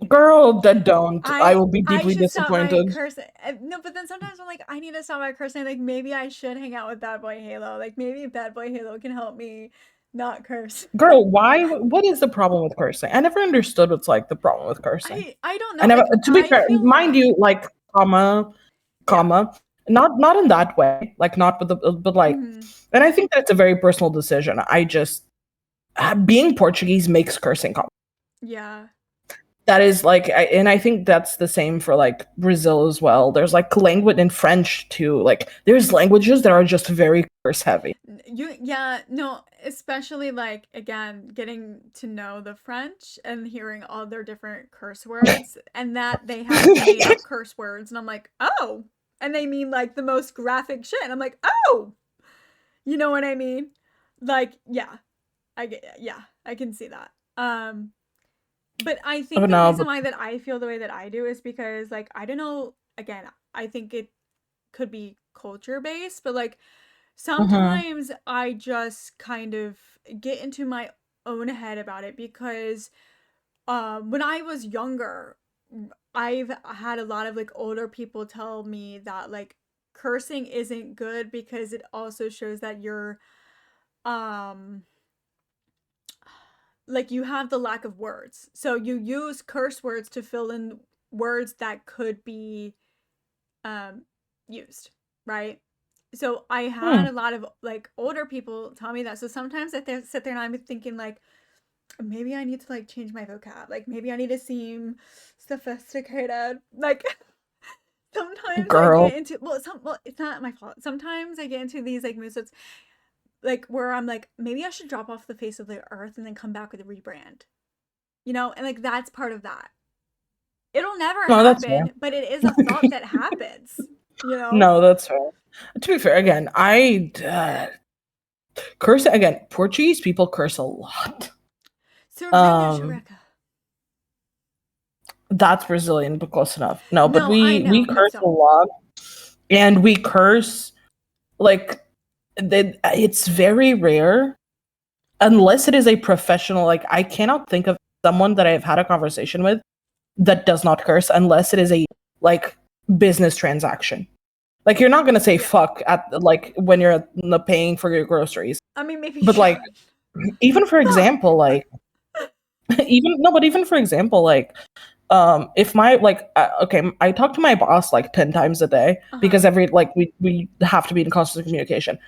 Girl, that don't. I will be I deeply should stop my disappointed. cursing. No, but then sometimes I'm like I need to stop my cursing. Like maybe I should hang out with Bad Boy Halo. Like maybe Bad Boy Halo can help me not curse. Girl, why? What is the problem with cursing? I never understood what's like the problem with cursing. I don't I know. never. Like To be I fair, feel mind like you, like yeah. comma, not in that way. Like not with the, but like, Hmm. and I think that's a very personal decision. I just being Portuguese makes cursing common. Yeah. That is like, and I think that's the same for like Brazil as well. There's like language in French too. Like there's languages that are just very curse heavy. Yeah, no, especially like again, getting to know the French and hearing all their different curse words and that they have made up curse words and I'm like, "Oh." And they mean like the most graphic shit. And I'm like, "Oh." You know what I mean? Like, yeah. Yeah, I can see that. But I Oh think the no, reason but why that I feel the way that I do is because like I don't know, again, I think it could be culture based, but like mhm. sometimes I just kind of get into my own head about it because when I was younger, I've had a lot of like older people tell me that like cursing isn't good because it also shows that you're um like you have the lack of words. So you use curse words to fill in words that could be um used, right? So I had Hmm. a lot of like older people tell me that. So sometimes I sit there and I'm thinking like maybe I need to like change my vocab. Like maybe I need to seem sophisticated. Like sometimes I Girl, get into well it's not my fault. Sometimes I get into these like moods that's like where I'm like maybe I should drop off the face of the earth and then come back with a rebrand. You know, and like that's part of that. It'll never no, that's fair. happen, but it is a thought that happens, you know? No, that's fair. To be fair, again, I curse again. Portuguese people curse a lot. Cerveja Um, Jureca. that's Brazilian, but close enough. No, but No, I we know, but curse a still. lot, and we curse like it's very rare unless it is a professional. Like I cannot think of someone that I've had a conversation with that does not curse unless it is a like business transaction. Like you're not gonna say Yeah. fuck at like when you're paying for your groceries. I mean, maybe you But should. like even for Fuck. example, like even for example, like if my like okay, I talk to my boss like 10 times a day Uh-huh. because every like we have to be in constant communication.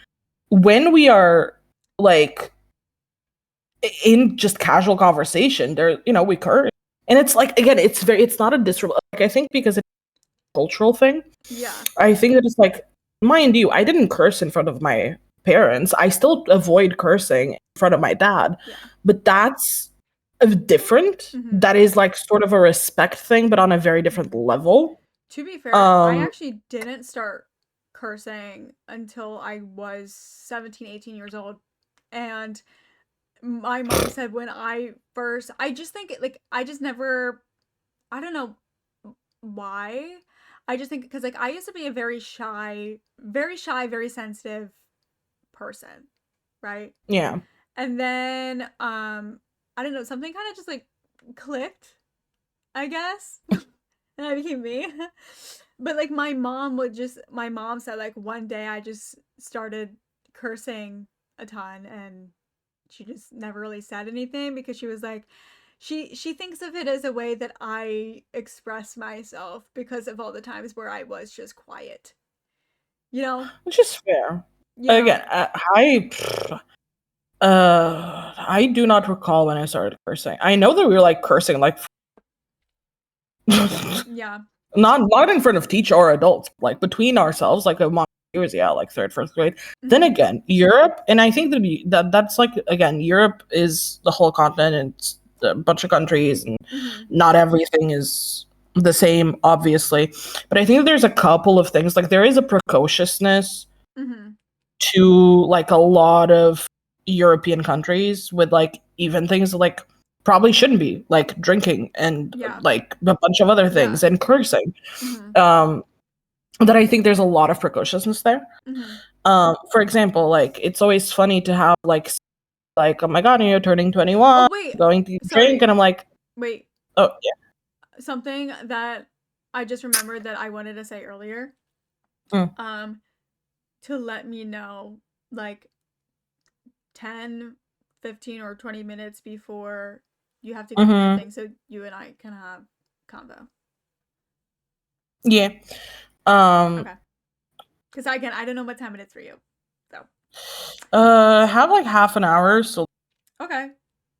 When we are like in just casual conversation, there we curse. And it's like again, it's not a disrespect. Like I think because it's a cultural thing, Yeah. I think that it's like, mind you, I didn't curse in front of my parents. I still avoid cursing in front of my dad. Yeah. But that's different. Hmm. That is like sort of a respect thing, but on a very different level. To be fair, I Um, actually didn't start cursing until I was 17, 18 years old. And my mom said when I first, I just think like, I just never, I don't know why. I just think because like I used to be a very shy, very sensitive person, right? yeah. And then I don't know, something kind of just like clicked, I guess. And I became me. But like my mom said like one day I just started cursing a ton and she just never really said anything because she was like she thinks of it as a way that I express myself because of all the times where I was just quiet. You know? Which is fair. You Again, know? I do not recall when I started cursing. I know that we were like cursing like Yeah. not in front of teacher or adults, like between ourselves, like among years, yeah, like third, first grade. Then Mhm. again, Europe, and I think that's like again, Europe is the whole continent and it's a bunch of countries, and Mhm. not everything is the same, obviously. But I think there's a couple of things. Like there is a precociousness Mhm. to like a lot of European countries with like even things like probably shouldn't be like drinking and Yeah. like a bunch of other things Yeah. and cursing. Mhm. Um, that I think there's a lot of precociousness there. Mm-hmm. For example, like it's always funny to have like, oh my god, you're turning Oh 21, wait, going to drink, sorry. and I'm like, Wait, oh yeah. something that I just remembered that I wanted to say earlier. Mm. Um, to let me know like 10, 15, or 20 minutes before you have to go do your Mm-hmm. thing so you and I can have convo. Yeah. Um Okay. Because again, I don't know what time it is for you. So, have like half an hour, so okay.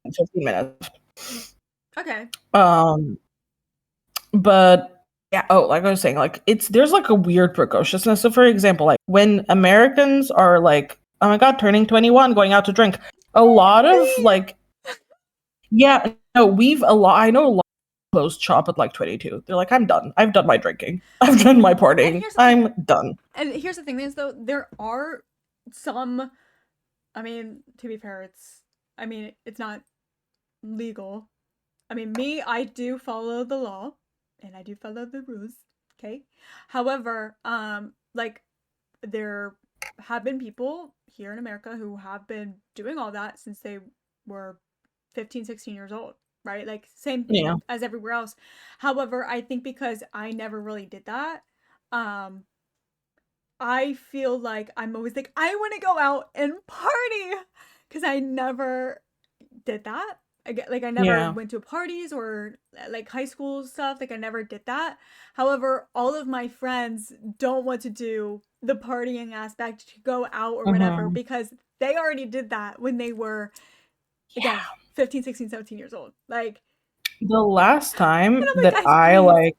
15 minutes. Okay. Um but yeah, oh, like I was saying, like there's like a weird precociousness. So for example, like when Americans are like, oh my god, turning 21, going out to drink, a lot of Me! like, yeah, no, I know a lot of closed shop at like 22. They're like, I'm done. I've done my drinking. I've done my And partying. here's the thing. I'm done. And here's the thing is though, there are some, I mean, to be fair, it's not legal. I mean, me, I do follow the law and I do follow the rules. Okay. However, like there have been people here in America who have been doing all that since they were 15, 16 years old, right? Like same Yeah. as everywhere else. However, I think because I never really did that, um, I feel like I'm always like, I want to go out and party because I never did that. I never Yeah. went to parties or like high school stuff. Like I never did that. However, all of my friends don't want to do the partying aspect to go out or whatever Mm-hmm. because they already did that when they were again Yeah. 15, 16, 17 years old. Like The last and time I'm like, that guys, I please. like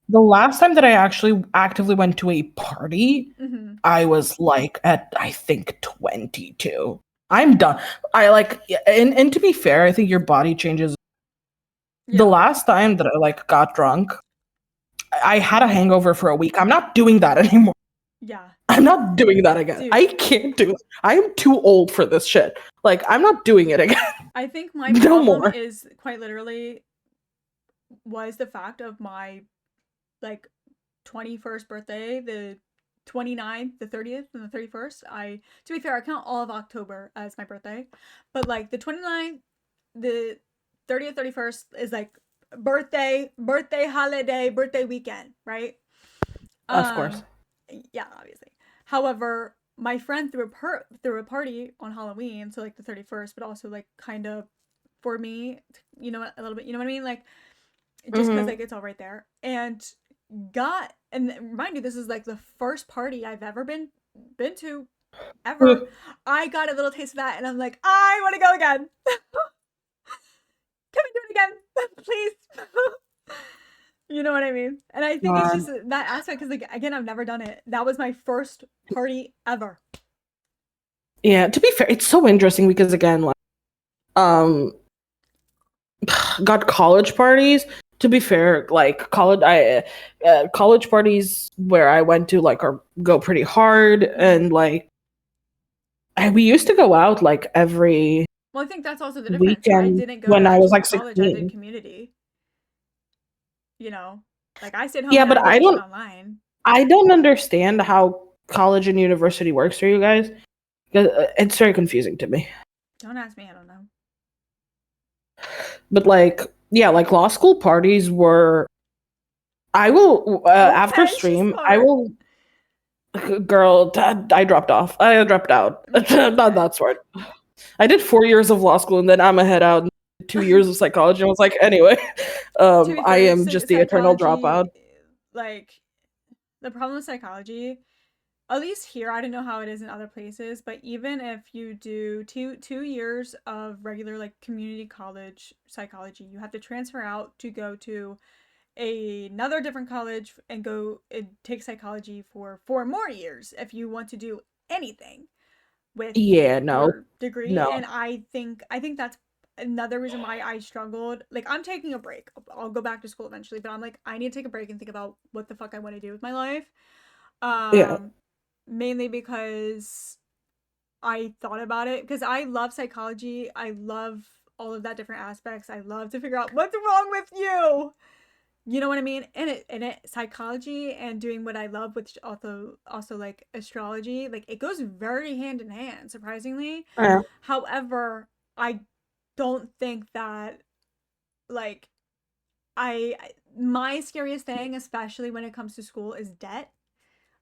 the last time that I actually actively went to a party, Mm-hmm. I was like at I think 22. I'm done. I like and to be fair, I think your body changes. The Yeah. last time that I like got drunk, I had a hangover for a week. I'm not doing that anymore. Yeah. I'm not doing that again. Dude, I can't do it. I am too old for this shit. Like I'm not doing it again. I think my No problem more. is quite literally was the fact of my like 21st birthday, the 29th, the 30th, and the 31st. To be fair, I count all of October as my birthday, but like the 29th, the 30th, 31st is like birthday holiday, birthday weekend, right? Of course. Um, yeah, obviously. However, my friend threw a party on Halloween, so like the 31st, but also like kind of for me, a little bit, you know what I mean? Like just because Hmm. like it's all right there, and mind you, this is like the first party I've ever been to ever. I got a little taste of that and I'm like, I want to go again. Can we do it again? Please. You know what I mean? And I think it's just God. that aspect because like again, I've never done it. That was my first party ever. Yeah, to be fair, it's so interesting because again, like um got college parties. To be fair, like college parties where I went to like are go pretty hard Mm-hmm. and like we used to go out like every Well, I think that's also the difference. I weekend didn't go to when I was actual like college. I did 16. community. You know, like I stayed home Yeah, and but I did shit online. I don't understand how college and university works for you guys. 'Cause, it's very confusing to me. Don't ask me. I don't know. But like, yeah, like law school parties were. I will after Okay, she's stream. I smart. will. Girl, I dropped off. I dropped out. Not Okay. that smart. I did 4 years of law school and then I'm a head out. 2 years of psychology. I was like, anyway, To be I fair, am just the eternal psychology, dropout. like the problem with psychology, at least here, I don't know how it is in other places, but even if you do two years of regular like community college psychology, you have to transfer out to go to another different college and go and take psychology for 4 more years if you want to do anything with Yeah, no, your degree. no. And I think that's another reason why I struggled. Like I'm taking a break. I'll go back to school eventually, but I'm like I need to take a break and think about what the fuck I want to do with my life. Yeah. Um Mainly because I thought about it because I love psychology. I love all of that different aspects. I love to figure out what's wrong with you. You know what I mean? And it psychology and doing what I love, which also like astrology, like it goes very hand in hand, surprisingly. Yeah. However, I don't think that like my scariest thing, especially when it comes to school, is debt.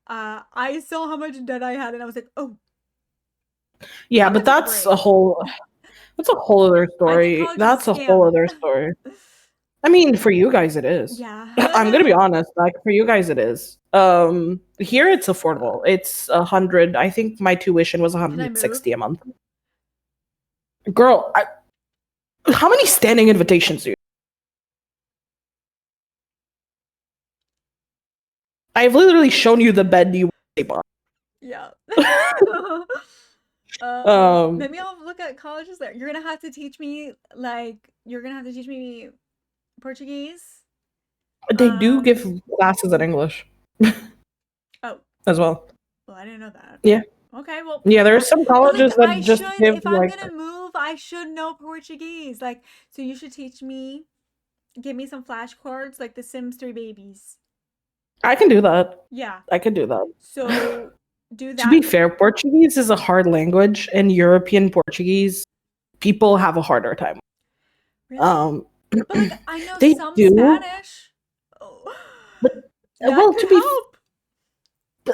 I saw how much debt I had, and I was like, oh, Yeah, time to but take a break. that's a whole other I think story. college is a That's a whole scam. other story. I mean, for you guys it is. I'm gonna be Yeah. honest, like for you guys it is. Here it's affordable. It's 100. I think my tuition was Can I move? 160 a month. Girl, how many standing invitations do you? I've literally shown you the bed you sleep on. Yeah. Um, Maybe I'll look at colleges there. You're gonna have to teach me like you're gonna have to teach me Portuguese. they do Um. give classes in English Oh, as well. well, I didn't know that. Yeah, Okay, well, yeah. There's some but like colleges I that just should, give if I'm like gonna move, I should know Portuguese. Like, so you should teach me, give me some flashcards, like the Sims 3 babies. I can do that. Yeah. I can do that. So do To be that. fair, Portuguese is a hard language, and European Portuguese people have a harder time. Really? Um, But like I know they some do, Spanish. Oh, but that well, could help.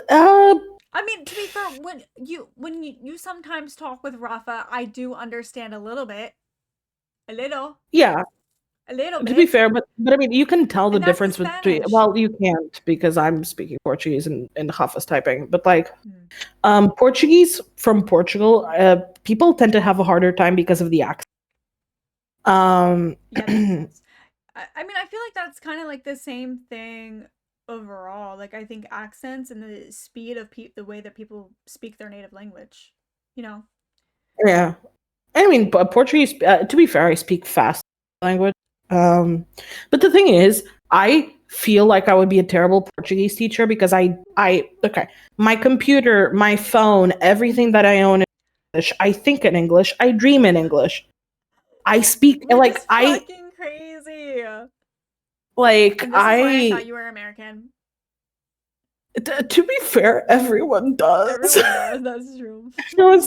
uh, I mean, to be fair, when you sometimes talk with Rafa, I do understand a little bit, a little, yeah. a little To be bit, fair, but I mean, you can tell the and that's the difference between. Spanish. Well, you can't because I'm speaking Portuguese and Rafa's typing. But like, Hmm. Portuguese from Portugal, people tend to have a harder time because of the accent. Yeah, that makes sense. I mean, I feel like that's kind of like the same thing overall. Like, I think accents and the speed of the way that people speak their native language, you know? Yeah, I mean, but Portuguese. To be fair, I speak fast language. But the thing is, I feel like I would be a terrible Portuguese teacher because okay, my computer, my phone, everything that I own in English. I think in English. I dream in English. I speak Which like is fucking crazy. And this is why I thought I. you were American. To be fair, everyone does. Everyone does. That's true.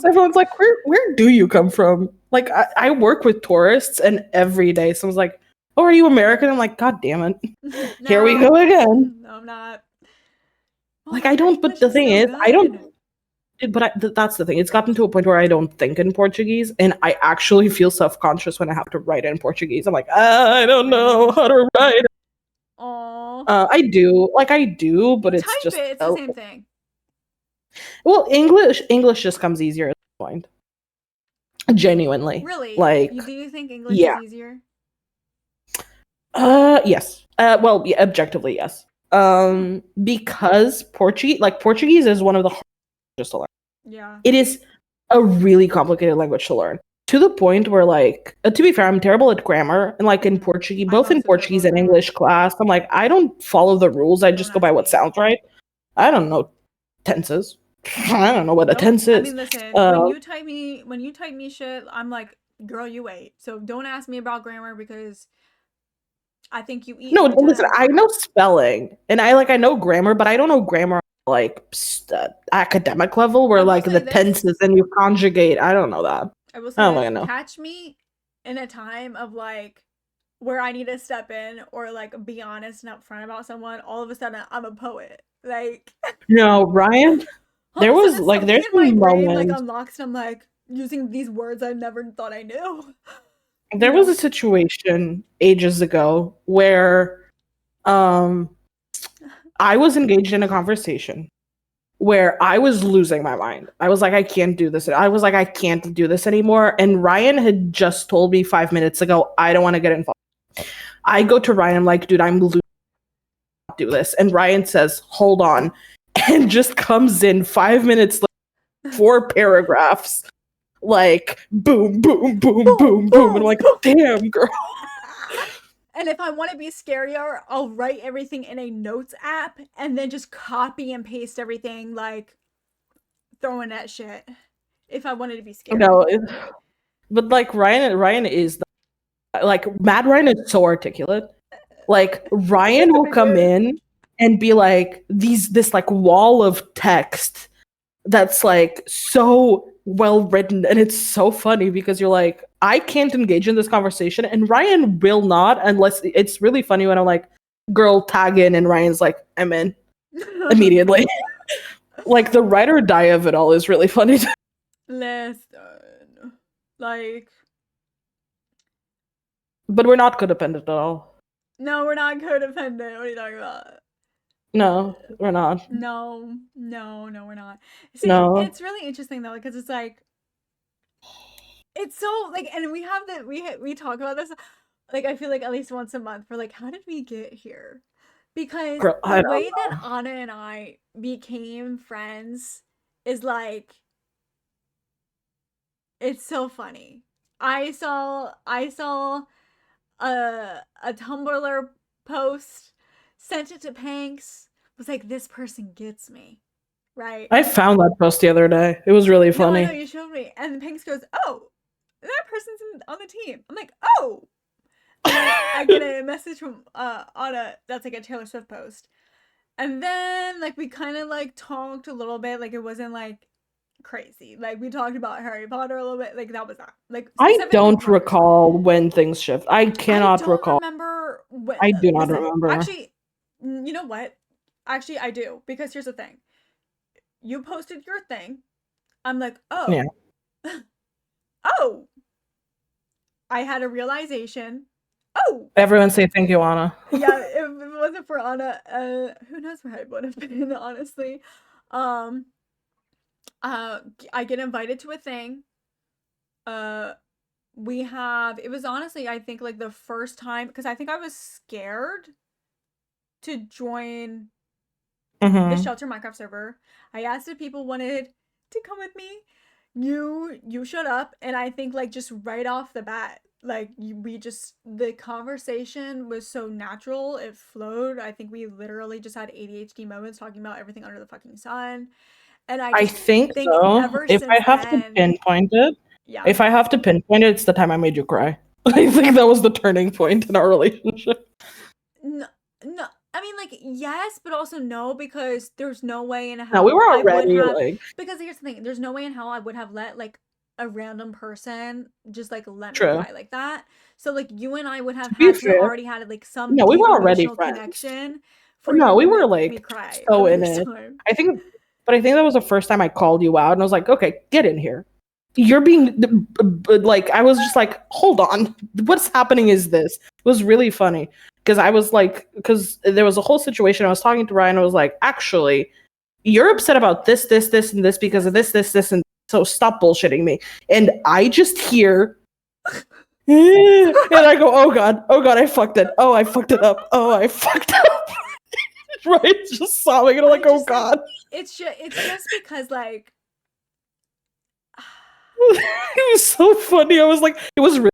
Everyone's like, where do you come from? Like, I work with tourists, and every day someone's like, oh, are you American? I'm like, God damn it. Here we No, go again. no, I'm not. Oh, Like, I your don't, but English the is thing so is, I don't, good. but that's the thing. It's gotten to a point where I don't think in Portuguese, and I actually feel self conscious when I have to write in Portuguese. I'm like, I don't know Really? how to write. Oh, I do, but you it's type just, it. It's the same thing. well, English just comes easier at this point. Genuinely. Really? Like, Do you think English is yeah. easier? Yes. Well, yeah, objectively, yes. Because Portuguese is one of the hardest to learn. Yeah. It is a really complicated language to learn. To the point where, like, to be fair, I'm terrible at grammar, and like in Portuguese, I'm both in also terrible Portuguese at and grammar. English class, I'm like, I don't follow the rules. I Don't just go by ask what me. sounds right. I don't know tenses. I don't know what a Nope. tense I is. mean, listen, Uh, when you type me shit, I'm like, girl, you wait. So don't ask me about grammar because I think you eat No, my listen, time. I know spelling and I know grammar, but I don't know grammar like academic level I where will like say the this. tenses and you conjugate. I don't know that. I will I say don't this. think I know. Catch me in a time of like where I need to step in or like be honest and upfront about someone. All of a sudden, I'm a poet. Like No, Ryan, all of a sudden, something there's in my been brain like moments. unlocks, and I'm like using these words I never thought I knew. You There was a know. situation ages ago where um I was engaged in a conversation where I was losing my mind. I was like, I can't do this. I was like, I can't do this anymore. And Ryan had just told me 5 minutes ago, I don't want to get involved. I go to Ryan, I'm like, dude, I'm losing. Do this. And Ryan says, hold on. And just comes in 5 minutes later, 4 paragraphs, like boom, boom, boom, Boom, boom, boom. And I'm boom, like, boom. damn, girl. And if I want to be scarier, I'll write everything in a notes app and then just copy and paste everything, like throwing that shit. If I wanted to be No, scary. but like Ryan is like Mad Ryan is so articulate. Like Ryan will come in and be like this like wall of text that's like so well written, and it's so funny because you're like, I can't engage in this conversation, and Ryan will not unless it's really funny when I'm like, girl, tag in, and Ryan's like, I'm in immediately. Like the ride or die of it all is really funny. Listen, like, But we're not codependent at all. no, we're not codependent. What are you talking about? No, we're not. No, we're not. See, No. it's really interesting though, because it's like, it's so like, and we have that we talk about this, like I feel like at least once a month for like, how did we get here? Because Girl, I the don't way that know. Anna and I became friends is like, it's so funny. I saw a Tumblr post, sent it to Panks, was like, this person gets me, right? I found that post the other day. It was really No, I know funny. you showed me, and Panks goes, "Oh, that person's on the team." I'm like, "Oh," and then I get a message from Anna that's like a Taylor Swift post, and then like we kind of like talked a little bit, like it wasn't like crazy, like we talked about Harry Potter a little bit, like that was that, like I specifically don't Potter. recall when things shift. I I cannot don't recall. remember what. I do not Listen, remember. actually, you know what? Actually, I do, because here's the thing. You posted your thing. I'm like, oh, Yeah. oh. I had a realization. Oh, Everyone say thank you, Anna. yeah. If it wasn't for Anna, who knows where I would have been, honestly. Um, I get invited to a thing. Uh, we have. It was honestly, I think, like the first time, because I think I was scared to join the Mm-hmm. Shelter Minecraft server. I asked if people wanted to come with me. You showed up, and I think like just right off the bat, like we just, the conversation was so natural, it flowed. I think we literally just had ADHD moments talking about everything under the fucking sun, and I I just think think so. ever If I since have to then, pinpoint it, yeah. if I have to pinpoint it, it's the time I made you cry. I think that was the turning point in our relationship. No, no. I mean, like, yes, but also no, because there's no way in No, we hell were I would already have. like Because here's the thing: there's no way in hell I would have let like a random person just like let me true. cry like that. So like you and I would have To be had to fair, already had like some no, we deep were already emotional friends. connection for No, you we to were make me like cry the so in first it. time. I think, but I think that was the first time I called you out, and I was like, okay, get in here. You're being like, I was just like, hold on, what's happening? Is this? It was really funny because I was like, because there was a whole situation. I was talking to Ryan. I was like, actually, you're upset about this, this, this, and this because of this, this, this, and so stop bullshitting me. And I just hear. And I go, oh god, I fucked it. Oh, I fucked it up. Oh, I fucked up. Right, just sobbing, and I'm like, oh god. Like, it's just because like It was so funny. I was like, it was really.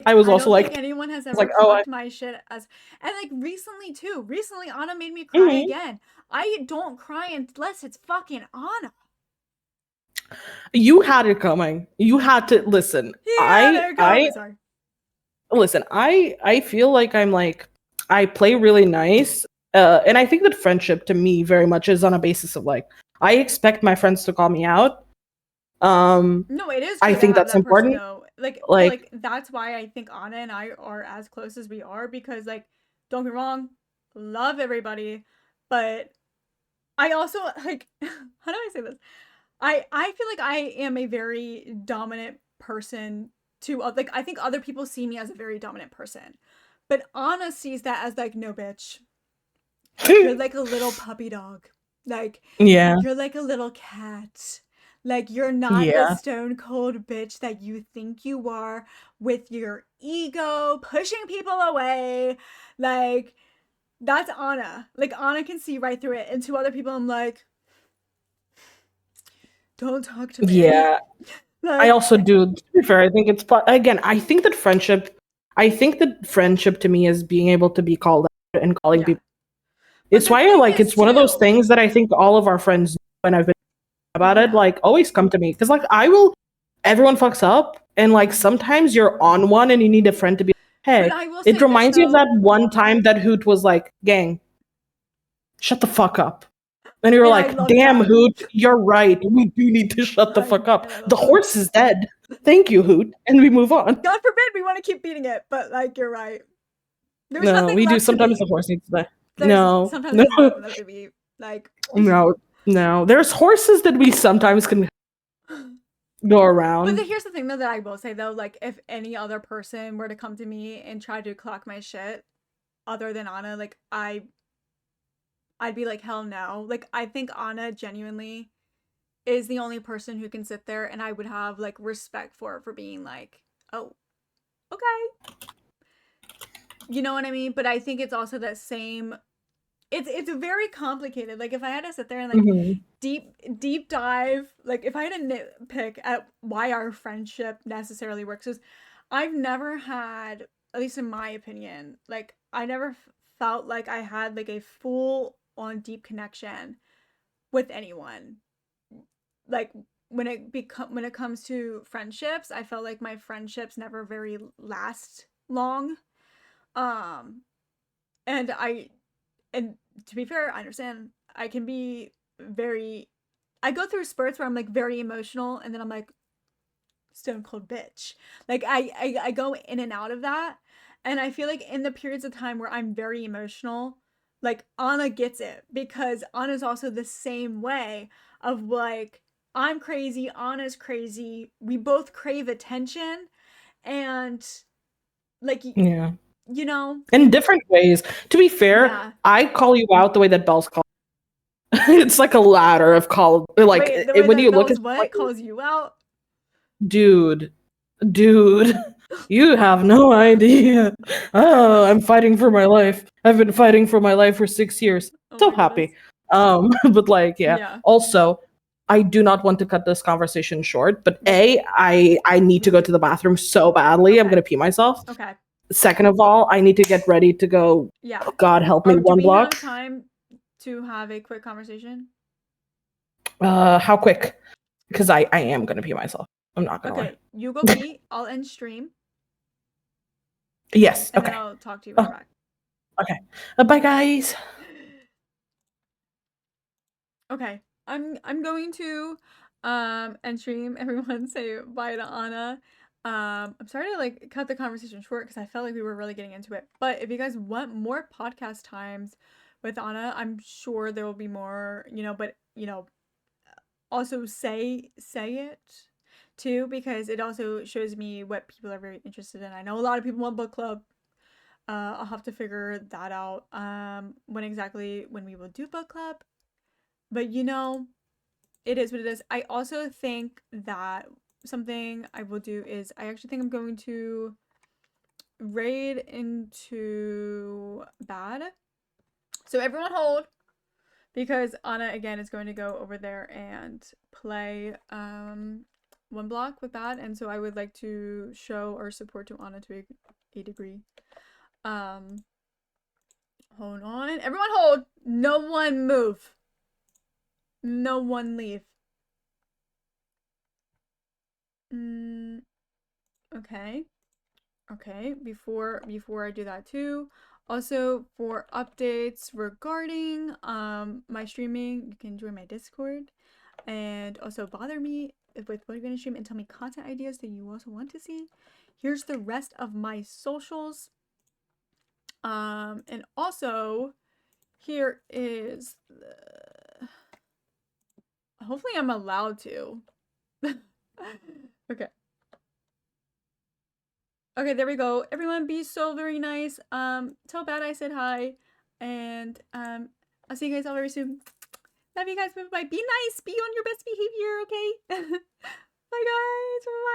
I was I also don't think like, anyone has ever like, oh, clocked my shit as, and like recently too. Recently Anna made me cry mhm. again. I don't cry unless it's fucking Anna. You had it coming. You had to listen. Yeah, there you go. I Sorry. listen. I feel like I'm like I play really nice, and I think that friendship to me very much is on a basis of like I expect my friends to call me out. No, it is I true to think have that's that person important. though. Like, but Like, like that's why I think Anna and I are as close as we are, because like, don't get me wrong, love everybody, but I also like how do I say this? I feel like I am a very dominant person to like, I think other people see me as a very dominant person. But Anna sees that as like, no bitch. You're like a little puppy dog. Like yeah, you're like a little cat. Like you're not the yeah. stone cold bitch that you think you are, with your ego pushing people away. Like that's Anna. Like Anna can see right through it. And to other people I'm like, don't talk to me. Yeah, I Like, also do. To be fair, I think it's again. I think that friendship. I think that friendship to me is being able to be called out and calling yeah. people. But It's the why I thing like. is It's one of those too, things that I think all of our friends, when I've been about it, yeah. like always come to me because like I will. Everyone fucks up, and like sometimes you're on one, and you need a friend to be. Hey, I will say it this, reminds you of though. that one time that Hoot was like, "Gang, shut the fuck up." And you're And I like, love "Damn, that. Hoot, you're right. We do need to shut the fuck up. And I love The that. horse is dead. Thank you, Hoot." And we move on. God forbid we want to keep beating it, but like you're right. There's No, nothing we do. left to Sometimes beat. the horse needs to die. There's sometimes there's nothing left to beat. Like no. There's horses that we sometimes can go around. But here's the thing, though, that I will say, though, like, if any other person were to come to me and try to clock my shit, other than Anna, like, I'd be like, hell no. Like, I think Anna genuinely is the only person who can sit there, and I would have, like, respect for being like, oh, okay. You know what I mean? But I think it's also that same... It's very complicated. Like, if I had to sit there and, like, deep dive, like, if I had to nitpick at why our friendship necessarily works, is I've never had, at least in my opinion, like, I never felt like I had, like, a full on deep connection with anyone. Like, when it comes to friendships, I felt like my friendships never very last long. And and to be fair, I understand I can be very... I go through spurts where I'm like very emotional, and then I'm like stone cold bitch. Like I go in and out of that, and I feel like in the periods of time where I'm very emotional, like Anna gets it, because Anna's also the same way of like, I'm crazy, Anna's crazy, we both crave attention, and like Yeah. you know, In different ways. To be fair, yeah. I call you out the way that Belle's called. It's like a ladder of call. Like Wait, the way when that you look Belle's at what calls you out? dude, you have no idea. Oh, I'm fighting for my life. I've been fighting for my life for 6 years. Oh So my goodness. happy. But like, yeah. Yeah. Also, I do not want to cut this conversation short, but I need to go to the bathroom so badly. I'm Okay. gonna pee myself. Okay. Second of all, I need to get ready to go. Yeah. God help me, Do one we block. have time to have a quick conversation? How quick? Because I am gonna pee myself. I'm not gonna lie. Okay, you go pee. I'll end stream, Yes. and then Okay. I'll talk to you when you're back. Okay. Bye, guys. Okay, I'm going to end stream. Everyone say bye to Anna. I'm sorry to like cut the conversation short because I felt like we were really getting into it. But if you guys want more podcast times with Anna, I'm sure there will be more. But also say it too, because it also shows me what people are very interested in. I know a lot of people want book club. I'll have to figure that out when we will do book club. But it is what it is. I also think that something I will do is I actually think I'm going to raid into bad. So everyone hold, because Anna again is going to go over there and play one block with bad, and so I would like to show our support to Anna to a degree. Hold on. Everyone hold. No one move. No one leave. Okay. Okay, before I do that too, also for updates regarding my streaming, you can join my Discord, and also bother me with what you're gonna stream and tell me content ideas that you also want to see. Here's the rest of my socials. And also here is the... Hopefully I'm allowed to. Okay. Okay, there we go. Everyone be so very nice. Tell Bad I said hi. And I'll see you guys all very soon. Love you guys. Bye bye. Be nice. Be on your best behavior, okay? Bye guys. Bye bye.